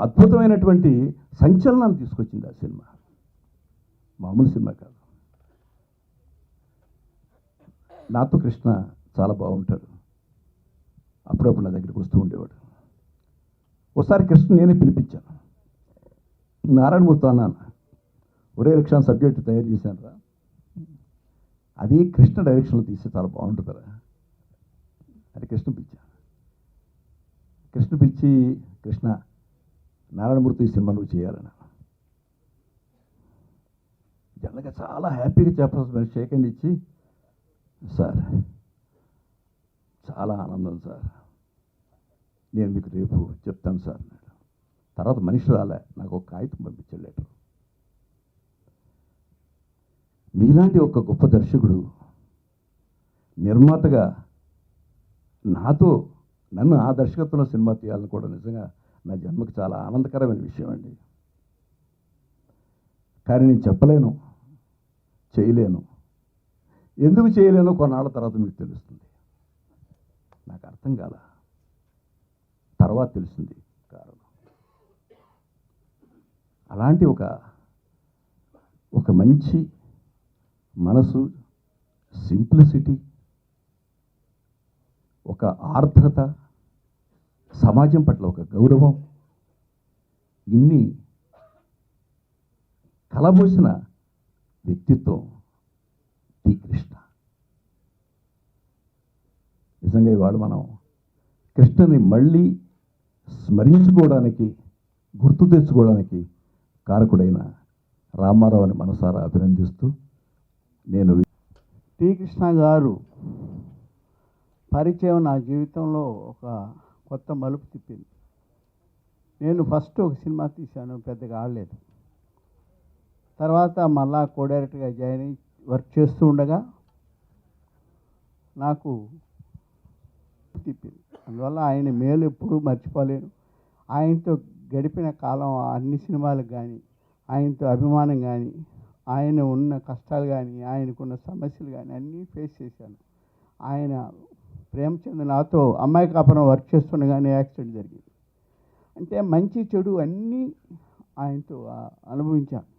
[SPEAKER 2] అద్భుతమైనటువంటి సంచలనాన్ని తీసుకొచ్చింది ఆ సినిమా, మామూలు సినిమా కాదు. నాతో కృష్ణ చాలా బాగుంటాడు, అప్పుడప్పుడు నా దగ్గరికి వస్తూ ఉండేవాడు. ఒకసారి కృష్ణ నేనే పిలిపించాను, నారాయణమూర్తి అన్నాను, ఒరే రిక్షా సబ్జెక్టు తయారు చేశాను రా, అది కృష్ణ డైరెక్షన్లో తీస్తే చాలా బాగుంటుందిరా అది కృష్ణ పిలిచాను. కృష్ణ పిలిచి, కృష్ణ నారాయణమూర్తి సినిమా నువ్వు చేయాలన్నా. జనగా చాలా హ్యాపీగా చెప్పాల్సిన షేక్ హ్యాండ్ ఇచ్చి, సార్ చాలా ఆనందం సార్, నేను మీకు రేపు చెప్తాను సార్ అన్నాడు. తర్వాత మనిషి రాలే, నాకు ఒక కాగితం పంపించాడు లెటర్. మీలాంటి ఒక గొప్ప దర్శకుడు నిర్మాతగా నన్ను ఆ దర్శకత్వంలో సినిమా తీయాలని కూడా నిజంగా నా జన్మకు చాలా ఆనందకరమైన విషయం అండి. కానీ నేను చెప్పలేను, చేయలేను. ఎందుకు చేయలేను కొన్నాళ్ళ తర్వాత మీకు తెలుస్తుంది. నాకు అర్థం కాల, తర్వాత తెలిసింది కారణం. అలాంటి ఒక మంచి మనసు, సింప్లిసిటీ, ఒక ఆర్ద్రత, సమాజం పట్ల ఒక గౌరవం, ఇన్ని కలబోసిన వ్యక్తిత్వం టి కృష్ణ. నిజంగా ఇవాళ మనం కృష్ణని మళ్ళీ స్మరించుకోవడానికి, గుర్తు తెచ్చుకోవడానికి కారకుడైన రామారావుని మనసారా అభినందిస్తూ, నేను
[SPEAKER 5] టి కృష్ణ గారు పరిచయం నా జీవితంలో ఒక కొత్త మలుపు తిప్పింది. నేను ఫస్ట్ ఒక సినిమా తీశాను, పెద్దగా ఆడలేదు. తర్వాత మళ్ళా కో డైరెక్టర్గా జాయిన్ అయ్యి వర్క్ చేస్తూ ఉండగా నాకు తిప్పింది. అందువల్ల ఆయన మేలు ఎప్పుడూ మర్చిపోలేను. ఆయనతో గడిపిన కాలం, అన్ని సినిమాలకు కానీ, ఆయనతో అభిమానం కానీ, ఆయన ఉన్న కష్టాలు కానీ, ఆయనకున్న సమస్యలు కానీ అన్నీ ఫేస్ చేశాను. ఆయన ప్రేమచంద్ నాతో అమ్మాయి కాపురం వర్క్ చేస్తుండగానే యాక్సిడెంట్ జరిగింది. అంటే మంచి చెడు అన్నీ ఆయనతో అనుభవించాను.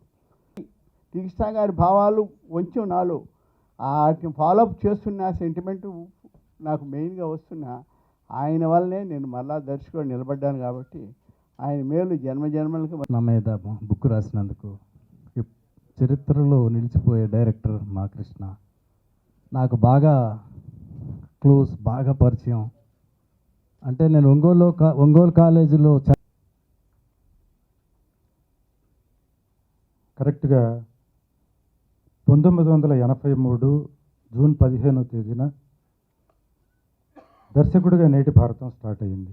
[SPEAKER 5] టి కృష్ణ గారి భావాలు కొంచెం నాలో వాటిని ఫాలోఅప్ చేస్తున్న సెంటిమెంటు నాకు మెయిన్గా వస్తున్న ఆయన వల్లనే నేను మళ్ళా దర్శకుడు నిలబడ్డాను. కాబట్టి ఆయన మేలు జన్మజన్మలకి
[SPEAKER 9] నా మీద బుక్ రాసినందుకు, చరిత్రలో నిలిచిపోయే డైరెక్టర్ మా కృష్ణ. నాకు బాగా క్లోజ్, బాగా పరిచయం. అంటే నేను ఒంగోలు కాలేజీలో
[SPEAKER 1] కరెక్ట్గా 1983 జూన్ 15వ తేదీన దర్శకుడిగా నేటి భారతం స్టార్ట్ అయింది.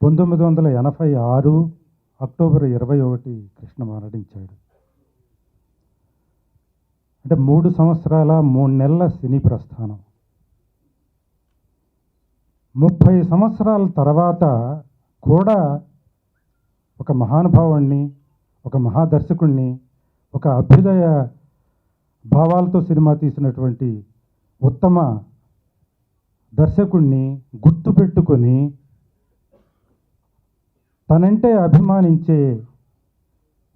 [SPEAKER 1] 1986 అక్టోబర్ 21 కృష్ణ మరణించాడు. అంటే 3 సంవత్సరాల 3 నెలల సినీ ప్రస్థానం. 30 సంవత్సరాల తర్వాత కూడా ఒక మహానుభావుణ్ణి, ఒక మహాదర్శకుణ్ణి, ఒక అభ్యుదయ భావాలతో సినిమా తీసినటువంటి ఉత్తమ దర్శకుణ్ణి గుర్తుపెట్టుకొని తనంటే అభిమానించే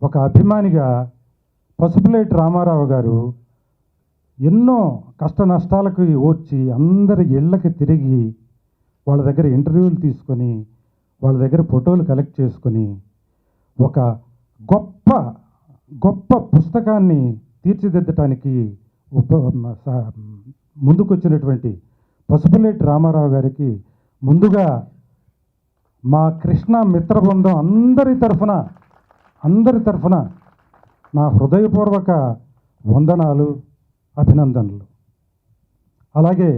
[SPEAKER 1] ఒక అభిమానిగా పసుపులేటి రామారావు గారు ఎన్నో కష్ట నష్టాలకు ఓర్చి అందరి ఇళ్ళకి తిరిగి వాళ్ళ దగ్గర ఇంటర్వ్యూలు తీసుకొని వాళ్ళ దగ్గర ఫోటోలు కలెక్ట్ చేసుకొని ఒక గొప్ప గొప్ప పుస్తకాన్ని తీర్చిదిద్దటానికి ముందుకొచ్చినటువంటి పసుపులేటి రామారావు గారికి ముందుగా మా కృష్ణ మిత్రబృందం అందరి తరఫున నా హృదయపూర్వక వందనాలు, అభినందనలు. అలాగే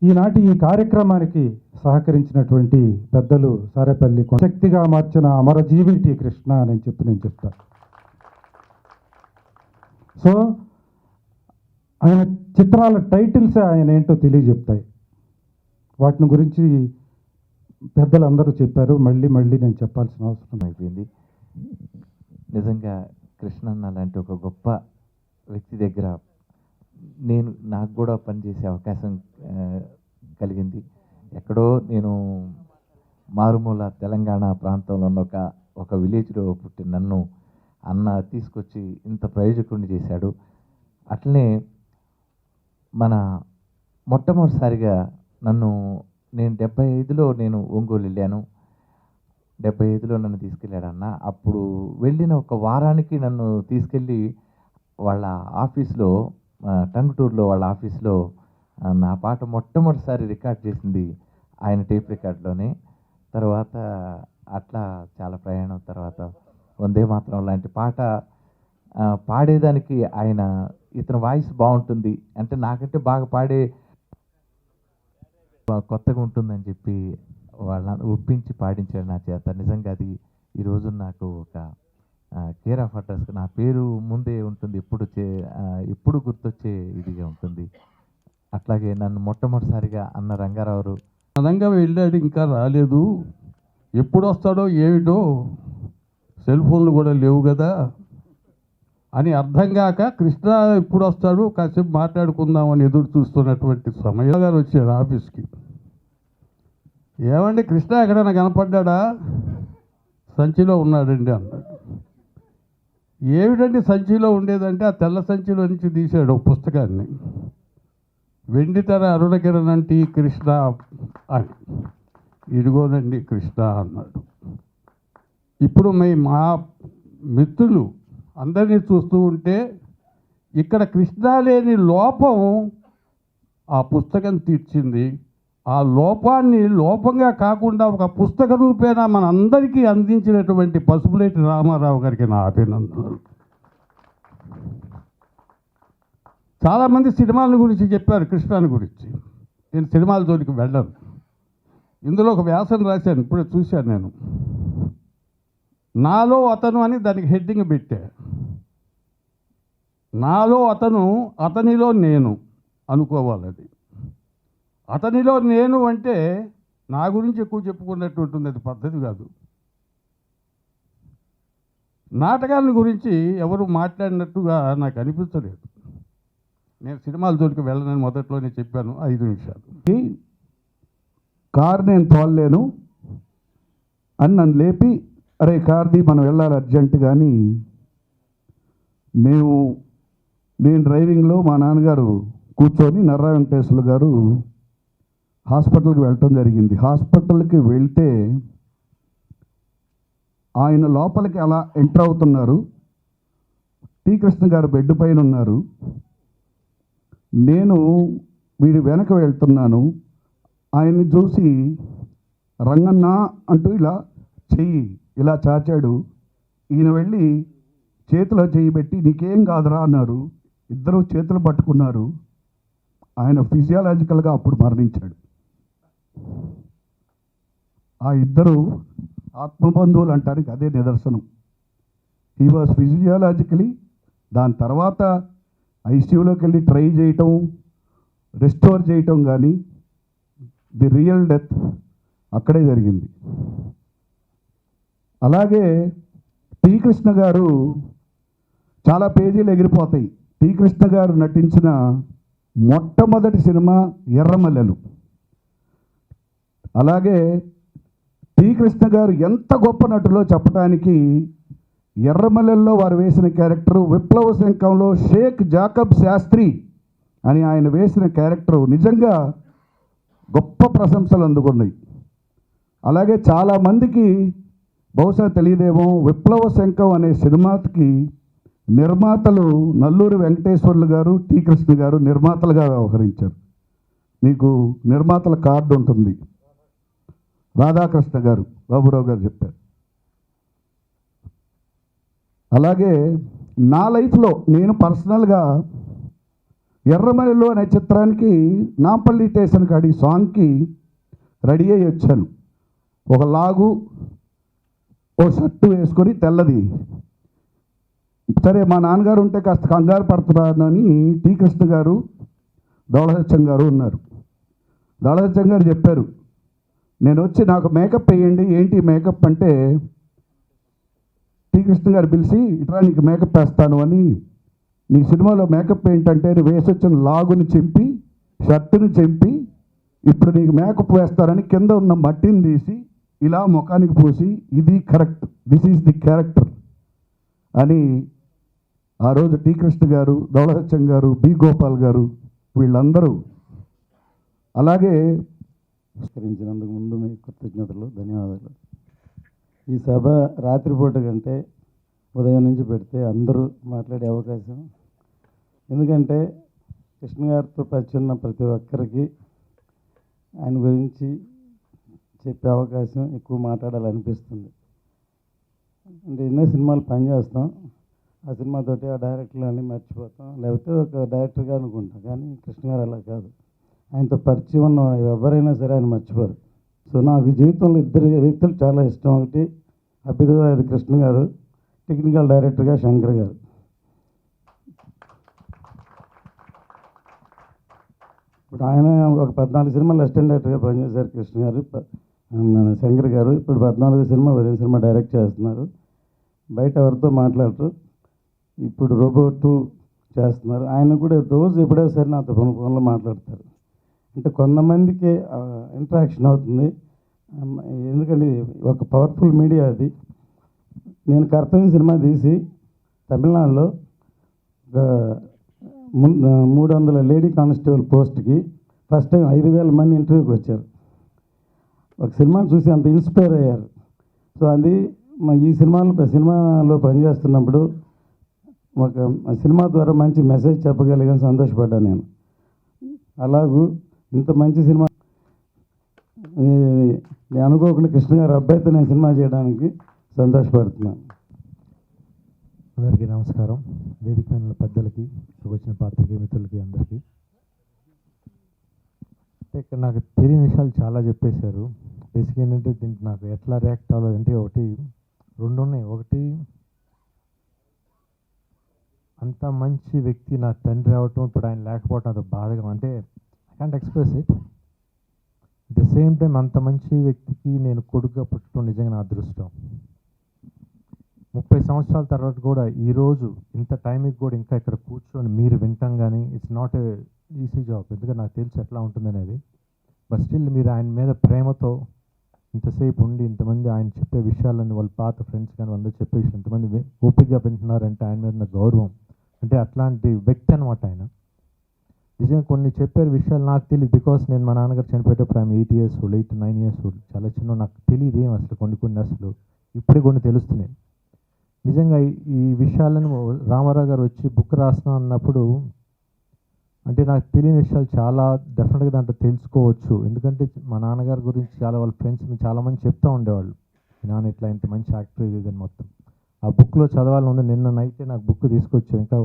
[SPEAKER 1] ఈనాటి ఈ కార్యక్రమానికి సహకరించినటువంటి పెద్దలు సారేపల్లి శక్తిగా మార్చిన అమరజీవి టి కృష్ణ అని నేను చెప్తా. సో ఆయన చిత్రాల టైటిల్సే ఆయన ఏంటో తెలియజెప్తాయి. వాటిని గురించి పెద్దలందరూ చెప్పారు, మళ్ళీ నేను చెప్పాల్సిన అవసరం
[SPEAKER 10] అయిపోయింది. నిజంగా కృష్ణన్న లాంటి ఒక గొప్ప వ్యక్తి దగ్గర నాకు కూడా పనిచేసే అవకాశం కలిగింది. ఎక్కడో నేను మారుమూల తెలంగాణ ప్రాంతంలో ఉన్న ఒక విలేజ్లో పుట్టి నన్ను అన్న తీసుకొచ్చి ఇంత ప్రయోజకుడిని చేశాడు. అట్లనే మన మొట్టమొదటిసారిగా నేను 75లో నేను ఒంగోలు వెళ్ళాను. 75లో నన్ను తీసుకెళ్ళాడు అన్న. అప్పుడు వెళ్ళిన ఒక వారానికి నన్ను తీసుకెళ్ళి వాళ్ళ ఆఫీస్లో, టంగుటూరులో వాళ్ళ ఆఫీస్లో నా పాట మొట్టమొదటిసారి రికార్డ్ చేసింది ఆయన టేప్ రికార్డులోనే. తర్వాత అట్లా చాలా ప్రయాణం తర్వాత వందే మాతరం లాంటి పాట పాడేదానికి ఇతని వాయిస్ బాగుంటుంది అంటే నాకంటే బాగా పాడే కొత్తగా ఉంటుందని చెప్పి వాళ్ళని ఒప్పించి పాడించాడు నా చేత. నిజంగా అది ఈరోజు నాకు ఒక కేర్ ఆఫ్ అడ్రస్, నా పేరు ముందే ఉంటుంది, ఎప్పుడు గుర్తొచ్చే ఇదిగా ఉంటుంది. అట్లాగే నన్ను మొట్టమొదటిసారిగా అన్న రంగారావు
[SPEAKER 6] అనంగా వెళ్ళాడు, ఇంకా రాలేదు, ఎప్పుడు వస్తాడో ఏమిటో, సెల్ ఫోన్లు కూడా లేవు కదా అని అర్థం కాక కృష్ణ ఎప్పుడు వస్తాడు కాసేపు మాట్లాడుకుందామని ఎదురు చూస్తున్నటువంటి సమయం గారు వచ్చాడు ఆఫీస్కి. ఏమండి కృష్ణ ఎక్కడైనా కనపడ్డా? సంచిలో ఉన్నాడండి అన్నాడు. ఏమిటండి సంచిలో ఉండేదంటే ఆ తెల్ల సంచిలో నుంచి తీశాడు ఒక పుస్తకాన్ని, వెండితెర అరుణకిరణ్ టి కృష్ణ అని. ఇదిగోనండి కృష్ణ అన్నాడు. ఇప్పుడు మా మిత్రులు అందరినీ చూస్తూ ఉంటే ఇక్కడ కృష్ణ లేని లోపం ఆ పుస్తకం తీర్చింది. ఆ లోపాన్ని లోపంగా కాకుండా ఒక పుస్తక రూపేణా మన అందరికీ అందించినటువంటి పసుపులేటి రామారావు గారికి నా అభినందనలు. చాలామంది సినిమాల గురించి చెప్పారు, కృష్ణాని గురించి. నేను సినిమాల జోలికి వెళ్ళను. ఇందులో ఒక వ్యాసం రాశాను, ఇప్పుడే చూశాను నేను. నాలో అతను అని దానికి హెడ్డింగ్ పెట్టా. నాలో అతను, అతనిలో నేను అనుకోవాలది. అతనిలో నేను అంటే నా గురించి ఎక్కువ చెప్పుకున్నట్టు ఉంటుంది, అది పద్ధతి కాదు. నాటకాల గురించి ఎవరు మాట్లాడినట్టుగా నాకు అనిపించలేదు. నేను సినిమాల జోలికి వెళ్ళనని మొదట్లోనే చెప్పాను. 5 నిమిషాలు.
[SPEAKER 2] కారు నేను తోలలేను అని నన్ను లేపి, అరే కార్ది మనం వెళ్ళాలి అర్జెంట్. కానీ నేను డ్రైవింగ్లో మా నాన్నగారు కూర్చొని నర్రా వెంకటేశ్వర్లు గారు హాస్పిటల్కి వెళ్ళటం జరిగింది. హాస్పిటల్కి వెళ్తే ఆయన లోపలికి అలా ఎంటర్ అవుతున్నారు. టి కృష్ణ గారు బెడ్ పైన ఉన్నారు. నేను వీడి వెనక వెళ్తున్నాను. ఆయన్ని చూసి రంగన్న అంటూ చెయ్యి ఇలా చాచాడు. ఈయన వెళ్ళి చేతిలో చెయ్యి పెట్టి నీకేం కాదురా అన్నారు. ఇద్దరు చేతులు పట్టుకున్నారు. ఆయన ఫిజియాలజికల్గా అప్పుడు మరణించాడు. ఆ ఇద్దరు ఆత్మబంధువులు అంటానికి అదే నిదర్శనం. హీ వాజ్ ఫిజియాలజికలీ, దాని తర్వాత ఐసీయూలోకి వెళ్ళి ట్రై చేయటం, రెస్టోర్ చేయటం, కానీ ది రియల్ డెత్ అక్కడే జరిగింది. అలాగే టి కృష్ణ గారు, చాలా పేజీలు ఎగిరిపోతాయి. టి కృష్ణ గారు నటించిన మొట్టమొదటి సినిమా ఎర్రమల్లెలు. అలాగే టి కృష్ణ గారు ఎంత గొప్ప నటులో చెప్పడానికి, ఎర్రమల్లెల్లో వారు వేసిన క్యారెక్టరు, విప్లవ శంఖంలో షేక్ జాకబ్ శాస్త్రి అని ఆయన వేసిన క్యారెక్టరు నిజంగా గొప్ప ప్రశంసలు అందుకున్నాయి. అలాగే చాలామందికి బహుశా తెలియదేమో, విప్లవ శంఖం అనే సినిమాకి నిర్మాతలు నల్లూరి వెంకటేశ్వర్లు గారు, టి కృష్ణ గారు నిర్మాతలుగా వ్యవహరించారు. మీకు నిర్మాతల కార్డు ఉంటుంది, రాధాకృష్ణ గారు, బాబురావు గారు చెప్పారు. అలాగే నా లైఫ్లో నేను పర్సనల్గా ఎర్రమల్లిలో అనే చిత్రానికి నాంపల్లి స్టేషన్ కాడి సాంగ్కి రెడీ అయ్యి వచ్చాను. ఒక లాగు, ఓ షర్టు వేసుకొని తెల్లది. సరే మా నాన్నగారు ఉంటే కాస్త కంగారు పడుతున్నారని టి కృష్ణ గారు, దౌళసత్యం గారు ఉన్నారు. దౌళసత్యం గారు చెప్పారు, నేను వచ్చి నాకు మేకప్ వేయండి. ఏంటి మేకప్ అంటే, టి కృష్ణ గారు పిలిచి ఇట్లా నీకు మేకప్ వేస్తాను అని, నీ సినిమాలో మేకప్ ఏంటంటే నువ్వు వేసి వచ్చిన లాగుని చింపి, షర్టుని చింపి, ఇప్పుడు నీకు మేకప్ వేస్తారని కింద ఉన్న మట్టిని తీసి ఇలా ముఖానికి పూసి, ఇది correct, this is the character అని ఆ రోజు టి కృష్ణ గారు, దౌళసత్యం గారు, బి గోపాల్ గారు వీళ్ళందరూ. అలాగే
[SPEAKER 11] నమస్కరించినందుకు ముందు మీ కృతజ్ఞతలు, ధన్యవాదాలు. ఈ సభ రాత్రిపూట కంటే ఉదయం నుంచి పెడితే అందరూ మాట్లాడే అవకాశం. ఎందుకంటే కృష్ణ గారితో పరిచయం ఉన్న ప్రతి ఒక్కరికి ఆయన గురించి చెప్పే అవకాశం, ఎక్కువ మాట్లాడాలనిపిస్తుంది. అంటే ఎన్నో సినిమాలు పనిచేస్తాం, ఆ సినిమాతోటి ఆ డైరెక్టర్లు అన్నీ మర్చిపోతాం, లేకపోతే ఒక డైరెక్టర్గా అనుకుంటాం. కానీ కృష్ణ గారు అలా కాదు, ఆయనతో పరిచయం ఉన్న ఎవరైనా సరే ఆయన మర్చిపోరు. సో నాకు జీవితంలో ఇద్దరు వ్యక్తులు చాలా ఇష్టం. ఒకటి అభ్యుదయ కృష్ణ గారు, టెక్నికల్ డైరెక్టర్గా శంకర్ గారు. ఇప్పుడు ఆయన ఒక 14 సినిమాలు అసిస్టెంట్ డైరెక్టర్గా పనిచేశారు కృష్ణ గారు, మన శంకర్ గారు. ఇప్పుడు 14 సినిమా, 15 సినిమా డైరెక్ట్ చేస్తున్నారు. బయట ఎవరితో మాట్లాడరు. ఇప్పుడు రోబో 2 చేస్తున్నారు. ఆయన కూడా రోజు ఎప్పుడో సరే నాతో ఫోన్లో మాట్లాడతారు. అంటే కొంతమందికి ఇంటరాక్షన్ అవుతుంది. ఎందుకంటే ఒక పవర్ఫుల్ మీడియా అది. నేను కర్తవ్యం సినిమా తీసి తమిళనాడులో 300 లేడీ కానిస్టేబుల్ పోస్ట్కి ఫస్ట్ టైం 5,000 మంది ఇంటర్వ్యూకి వచ్చారు. ఒక సినిమా చూసి అంత ఇన్స్పైర్ అయ్యారు. సో అది ఈ సినిమాలో పనిచేస్తున్నప్పుడు ఒక సినిమా ద్వారా మంచి మెసేజ్ చెప్పగలిగాను, సంతోషపడ్డాను నేను. అలాగూ ఇంత మంచి సినిమా నేను అనుకోకుండా కృష్ణ గారు అబ్బాయితో నేను సినిమా చేయడానికి సంతోషపడుతున్నాను.
[SPEAKER 9] అందరికీ నమస్కారం. వేదిక పైన పెద్దలకి, వచ్చిన పాత్రికేయ మిత్రులకి అందరికీ. అంటే ఇక్కడ నాకు తెలియని విషయాలు చాలా చెప్పేశారు. బేసిక్ ఏంటంటే దీనికి నాకు ఎట్లా రియాక్ట్ అవ్వలేదు అంటే, ఒకటి రెండు ఉన్నాయి. ఒకటి, అంత మంచి వ్యక్తి నా తండ్రి అవటం, ఇప్పుడు ఆయన లేకపోవటం అది బాధగా, అంటే I can't express it. At the same time అంత మంచి వ్యక్తికి నేను కొడుకుగా పుట్టడం నిజంగా నా అదృష్టం. 30 సంవత్సరాల తర్వాత కూడా ఈరోజు ఇంత టైంకి కూడా ఇంకా ఇక్కడ కూర్చొని మీరు వింటాం కానీ, it's not a easy job. ఎందుకంటే నాకు తెలిసి ఎట్లా ఉంటుందనేది. బట్ స్టిల్ మీరు ఆయన మీద ప్రేమతో ఇంతసేపు ఉండి ఇంతమంది ఆయన చెప్పే విషయాలన్నీ వాళ్ళ పాత ఫ్రెండ్స్ కానీ అందరూ చెప్పే విషయం ఇంతమంది ఓపికగా వింటున్నారంటే ఆయన మీద నా గౌరవం. అంటే అట్లాంటి వ్యక్తి అనమాట ఆయన. నిజంగా కొన్ని చెప్పారు విషయాలు నాకు తెలియదు. బికాస్ నేను మా నాన్నగారు చనిపోయేటప్పుడు ఆయన 8 years old, 8 to 9 years old, చాలా చిన్న. నాకు తెలియదు ఏం అసలు కొన్ని అసలు ఇప్పుడే కొన్ని తెలుస్తున్నాయి. నిజంగా ఈ విషయాలను రామారావు గారు వచ్చి బుక్ రాస్తున్నా అన్నప్పుడు, అంటే నాకు తెలియని విషయాలు చాలా డెఫినెట్గా దాంట్లో తెలుసుకోవచ్చు. ఎందుకంటే మా నాన్నగారి గురించి చాలా వాళ్ళ ఫ్రెండ్స్ చాలామంది చెప్తూ ఉండేవాళ్ళు, మీ నాన్న ఇట్లా ఇంత మంచి యాక్టర్ ఇది అని. మొత్తం ఆ బుక్లో చదవాలని ఉంది. నిన్న నైటే నాకు బుక్ తీసుకొచ్చాను, ఇంకా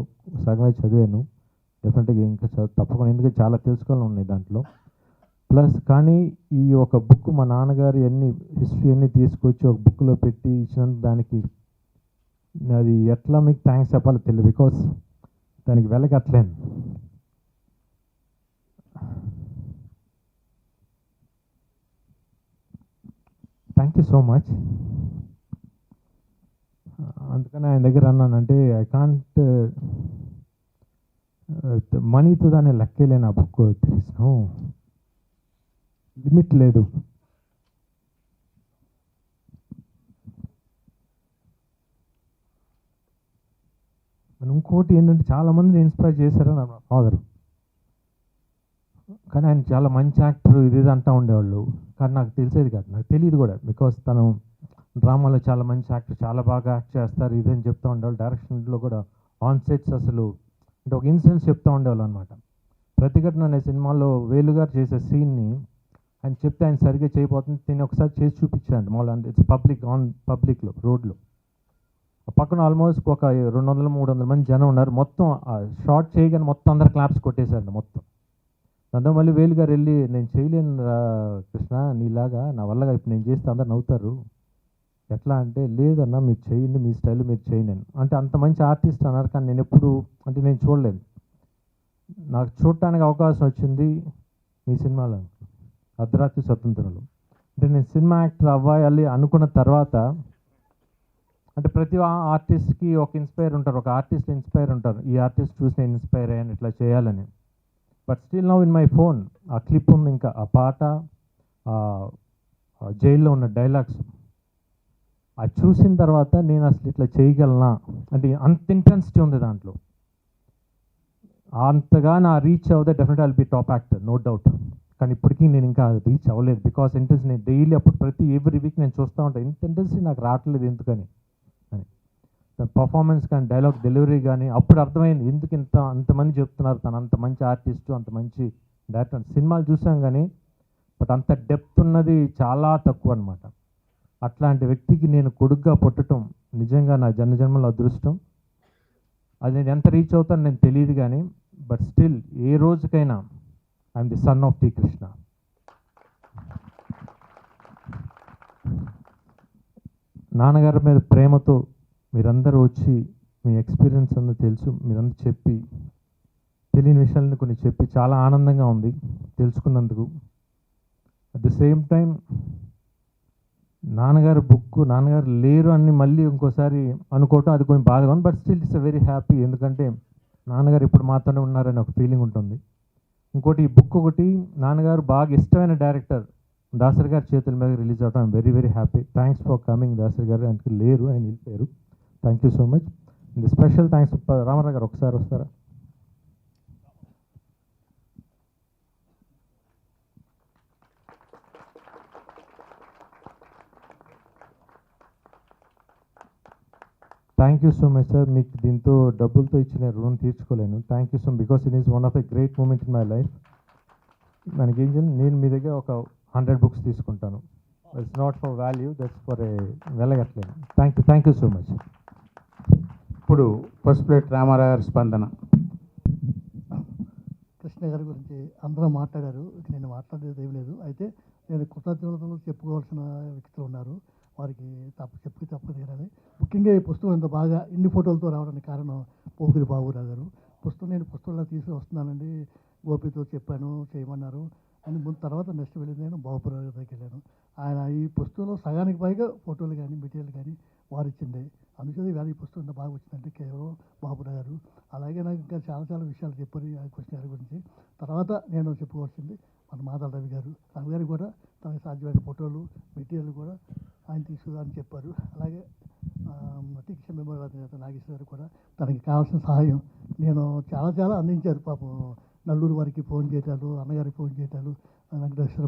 [SPEAKER 9] సగమే చదివాను. డెఫినెట్గా ఇంకా తప్పకుండా, ఎందుకంటే చాలా తెలుసుకోవాలని ఉన్నాయి దాంట్లో. ప్లస్ కానీ ఈ ఒక బుక్ మా నాన్నగారు ఎన్ని హిస్టరీ అన్ని తీసుకొచ్చి ఒక బుక్లో పెట్టి ఇచ్చినందుకు దానికి అది ఎట్లా మీకు థ్యాంక్స్ చెప్పాలో తెలియదు, బికాస్ దానికి వెలగట్లేను. Thank you so much. అందుకని ఆయన దగ్గర అన్నానంటే ఐ కాంట్ మనీతో దాన్ని లెక్కేలేను. ఆ బుక్ తీసినో లిమిట్ లేదు. ఇంకోటి ఏంటంటే చాలామందిని ఇన్స్పైర్ చేశారని నా ఫాదర్. కానీ ఆయన చాలా మంచి యాక్టర్ ఇది అంటూ ఉండేవాళ్ళు, కానీ నాకు తెలిసేది కాదు, నాకు తెలియదు కూడా. బికాస్ తను డ్రామాలో చాలా మంచి యాక్టర్, చాలా బాగా యాక్ట్ చేస్తారు ఇదని చెప్తూ ఉండేవాళ్ళు. డైరెక్షన్లో కూడా ఆన్ సెట్స్ అసలు అంటే ఒక ఇన్సిడెంట్స్ చెప్తూ ఉండేవాళ్ళు అనమాట. ప్రతిఘటన అనే సినిమాలో వేలుగారు చేసే సీన్ని ఆయన చెప్తే ఆయన సరిగ్గా చేయబోతుంది, నేను ఒకసారి చేసి చూపించాను. మామూలు ఇట్స్ పబ్లిక్లో రోడ్లో పక్కన ఆల్మోస్ట్ ఒక 200-300 మంది జనం ఉన్నారు. మొత్తం షార్ట్ చేయగానే మొత్తం అందరు క్లాప్స్ కొట్టేశారండి మొత్తం. దాంతో మళ్ళీ వేలుగారు వెళ్ళి నేను చేయలేను కృష్ణ నీలాగా, నా వల్ల ఇప్పుడు నేను చేస్తే అందరు నవ్వుతారు, ఎట్లా అంటే లేదన్నా మీరు చేయండి, మీ స్టైల్ మీరు చేయండి అంటే అంత మంచి ఆర్టిస్ట్ అన్నారు. కానీ నేను ఎప్పుడు అంటే నేను చూడలేదు. నాకు చూడటానికి అవకాశం వచ్చింది మీ సినిమాలో అర్ధరాత్రి స్వతంత్రంలో. అంటే నేను సినిమా యాక్టర్ అవ్వాలి అనుకున్న తర్వాత అంటే ప్రతి ఆర్టిస్ట్కి ఒక ఇన్స్పైర్ ఉంటారు, ఒక ఆర్టిస్ట్ ఇన్స్పైర్ ఉంటారు. ఈ ఆర్టిస్ట్ చూసి నేను ఇన్స్పైర్ అయ్యాను ఇట్లా చేయాలని. But still now in my phone ఆ క్లిప్ ఉంది, ఇంకా ఆ పాట, జైల్లో ఉన్న డైలాగ్స్ అది చూసిన తర్వాత నేను అసలు ఇట్లా చేయగలనా అంటే అంత ఇంటెన్సిటీ ఉంది దాంట్లో. అంతగా నా రీచ్ అవుతే definite I'll be top actor, no doubt. కానీ ఇప్పటికీ నేను ఇంకా రీచ్ అవ్వలేదు. బికాస్ ఇంట్రెస్ట్ నేను డైలీ అప్పుడు ఎవ్రీ వీక్ నేను చూస్తూ ఉంటాను, ఇంత ఇంట్రెస్ట్ నాకు రావట్లేదు ఎందుకని అని. పర్ఫార్మెన్స్ కానీ డైలాగ్ డెలివరీ కానీ అప్పుడు అర్థమైంది ఎందుకు అంతమంది చెప్తున్నారు తను అంత మంచి ఆర్టిస్టు, అంత మంచి డైరెక్టర్. సినిమాలు చూసాం కానీ బట్ అంత డెప్త్ ఉన్నది చాలా తక్కువ అనమాట. అట్లాంటి వ్యక్తికి నేను కొడుగ్గా పుట్టడం నిజంగా నా జన్మజన్మల అదృష్టం. అది నేను ఎంత రీచ్ అవుతానో నేను తెలియదు కానీ బట్ స్టిల్ ఏ రోజుకైనా I'm the son of T Krishna. నాన్నగారి మీద ప్రేమతో మీరందరూ వచ్చి మీ ఎక్స్పీరియన్స్ అంతా తెలుసు, మీరందరూ చెప్పి తెలియని విషయాలను కొన్ని చెప్పి చాలా ఆనందంగా ఉంది తెలుసుకున్నందుకు. అట్ ది సేమ్ టైం నాన్నగారు బుక్ నాన్నగారు లేరు అని మళ్ళీ ఇంకోసారి అనుకోవటం అది కొంచెం బాధగా ఉంది. But still it's very happy, ఎందుకంటే నాన్నగారు ఇప్పుడు మాతోనే ఉన్నారని ఒక ఫీలింగ్ ఉంటుంది. ఇంకోటి ఈ బుక్ ఒకటి నాన్నగారు బాగా ఇష్టమైన డైరెక్టర్ దాసరి గారి చేతుల మీద రిలీజ్ అవడం I'm very very happy. Thanks for coming Dasari గారు, ఆయనకి లేరు, ఆయన వెళ్ళిపోయారు. Thank you so much. And special thanks Ramarao గారు, ఒకసారి వస్తారా? Thank you so much sir. మీకు దీంతో డబ్బులతో ఇచ్చిన రుణం తీర్చుకోలేను. Thank you so much because it is one of the great moment in my life. మనకి ఏం చేయాలి, నేను మీ దగ్గర ఒక 100 బుక్స్ తీసుకుంటాను. It's not for value, that's for a వెళ్ళగట్లేదు. Thank you so much.
[SPEAKER 12] ఇప్పుడు ఫస్ట్ ప్లేట్ రామారావు గారి స్పందన.
[SPEAKER 7] కృష్ణ గారి గురించి అందరూ మాట్లాడారు, నేను మాట్లాడేది ఏం లేదు. అయితే నేను కృతజ్ఞతలు చెప్పుకోవాల్సిన వ్యక్తులు ఉన్నారు, వారికి తప్పదు తీరాలి. ముఖ్యంగా ఈ పుస్తకం ఇంత బాగా ఇన్ని ఫోటోలతో రావడానికి కారణం పోకిరి బాబురావు గారు. నేను పుస్తకంలో తీసి వస్తున్నానండి, గోపితో చెప్పాను చేయమన్నారు అని ముందు తర్వాత నెక్స్ట్ వెళ్ళింది నేను బాబురావు గారి దగ్గరికి వెళ్ళాను. ఆయన ఈ పుస్తకంలో సగానికి పైగా ఫోటోలు కానీ మెటీరియల్ కానీ వారు ఇచ్చింది. అందుకని వేళ ఈ పుస్తకం ఇంత బాగా వచ్చిందంటే కేవలం బాబురావు గారు. అలాగే నాకు ఇంకా చాలా విషయాలు చెప్పారు ఈ కృష్ణ గారి గురించి. తర్వాత నేను చెప్పుకోవాల్సింది మన మాధవ రవి గారు కూడా తనకు సాధ్యమైన ఫోటోలు మెటీరియల్ కూడా ఆయన తీసుకుని చెప్పారు. అలాగే టీచర్ మెంబర్ నాగేశ్వర గారు కూడా తనకి కావాల్సిన సహాయం నేను చాలా అందించారు. పాపం నల్లూరు వారికి ఫోన్ చేయటాలు, అన్నగారికి ఫోన్ చేయటాలు, వెంకటేశ్వర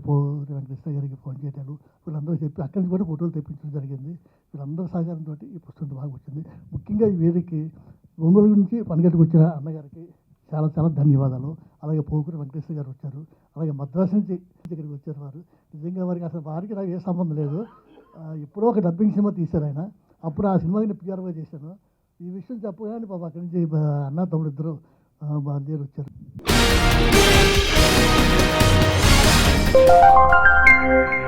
[SPEAKER 7] గారికి ఫోన్ చేయటాలు, వీళ్ళందరూ చెప్పి అక్కడి నుంచి కూడా ఫోటోలు తెప్పించడం జరిగింది. వీళ్ళందరూ సహకారంతో ఈ పుస్తకం బాగా వచ్చింది. ముఖ్యంగా ఈ వేదికకి ఒంగోలు నుంచి పనిగట్టుకు వచ్చిన అన్నగారికి చాలా ధన్యవాదాలు. అలాగే పోకూరు వెంకటేశ్వర గారు వచ్చారు, అలాగే మద్రాసు నుంచి దగ్గరికి వచ్చారు వారు. నిజంగా వారికి నాకు ఏ సంబంధం లేదు. ఎప్పుడో ఒక డబ్బింగ్ సినిమా తీశారు ఆయన, అప్పుడు ఆ సినిమాకి నేను పిఆర్ఓ చేశాను. ఈ విషయం చెప్పగానే పాప అక్కడి నుంచి అన్న తమ్ముడు ఇద్దరు బాధ్యులు వచ్చారు.
[SPEAKER 13] Thank you.